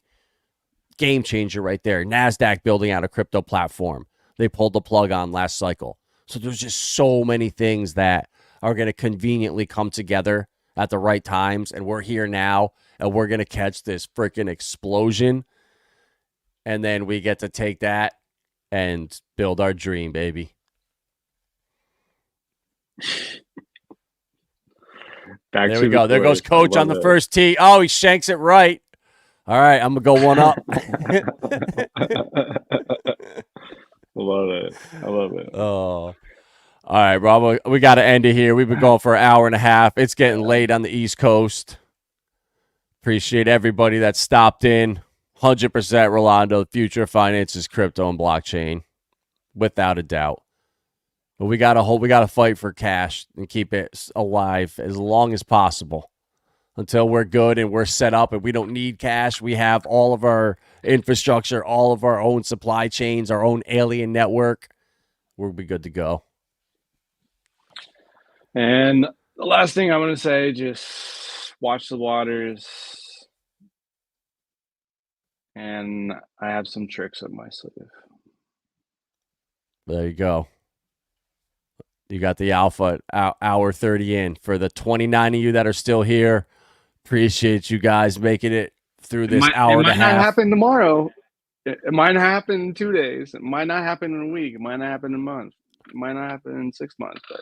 Game changer right there. NASDAQ building out a crypto platform they pulled the plug on last cycle. So there's just so many things that are going to conveniently come together at the right times, and we're here now, and we're going to catch this freaking explosion, and then we get to take that and build our dream, baby. There we go. There goes Coach on the first tee. Oh, he shanks it right. All right, I'm going to go one up. Love it. I love it. Oh. All right, Rob, we got to end it here. We've been going for an hour and a half. It's getting late on the East Coast. Appreciate everybody that stopped in. 100% Rolando, the future of finances, crypto, and blockchain. Without a doubt. But we gotta fight for cash and keep it alive as long as possible until we're good and we're set up and we don't need cash. We have all of our infrastructure, all of our own supply chains, our own alien network. We'll be good to go. And the last thing I'm going to say, just watch the waters. And I have some tricks up my sleeve. There you go. You got the alpha hour 30 in. For the 29 of you that are still here, appreciate you guys making it through this hour and a half. It might not happen tomorrow. It might not happen in 2 days. It might not happen in a week. It might not happen in a month. It might not happen in 6 months, but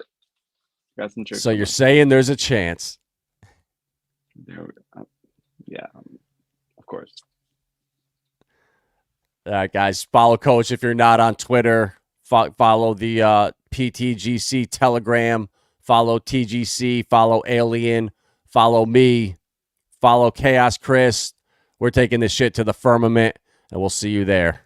got some tricks. So you're saying there's a chance. Yeah, of course. All right, guys, follow Coach if you're not on Twitter. Follow the PTGC Telegram. Follow TGC. Follow Alien. Follow me. Follow Chaos Chris. We're taking this shit to the firmament, and we'll see you there.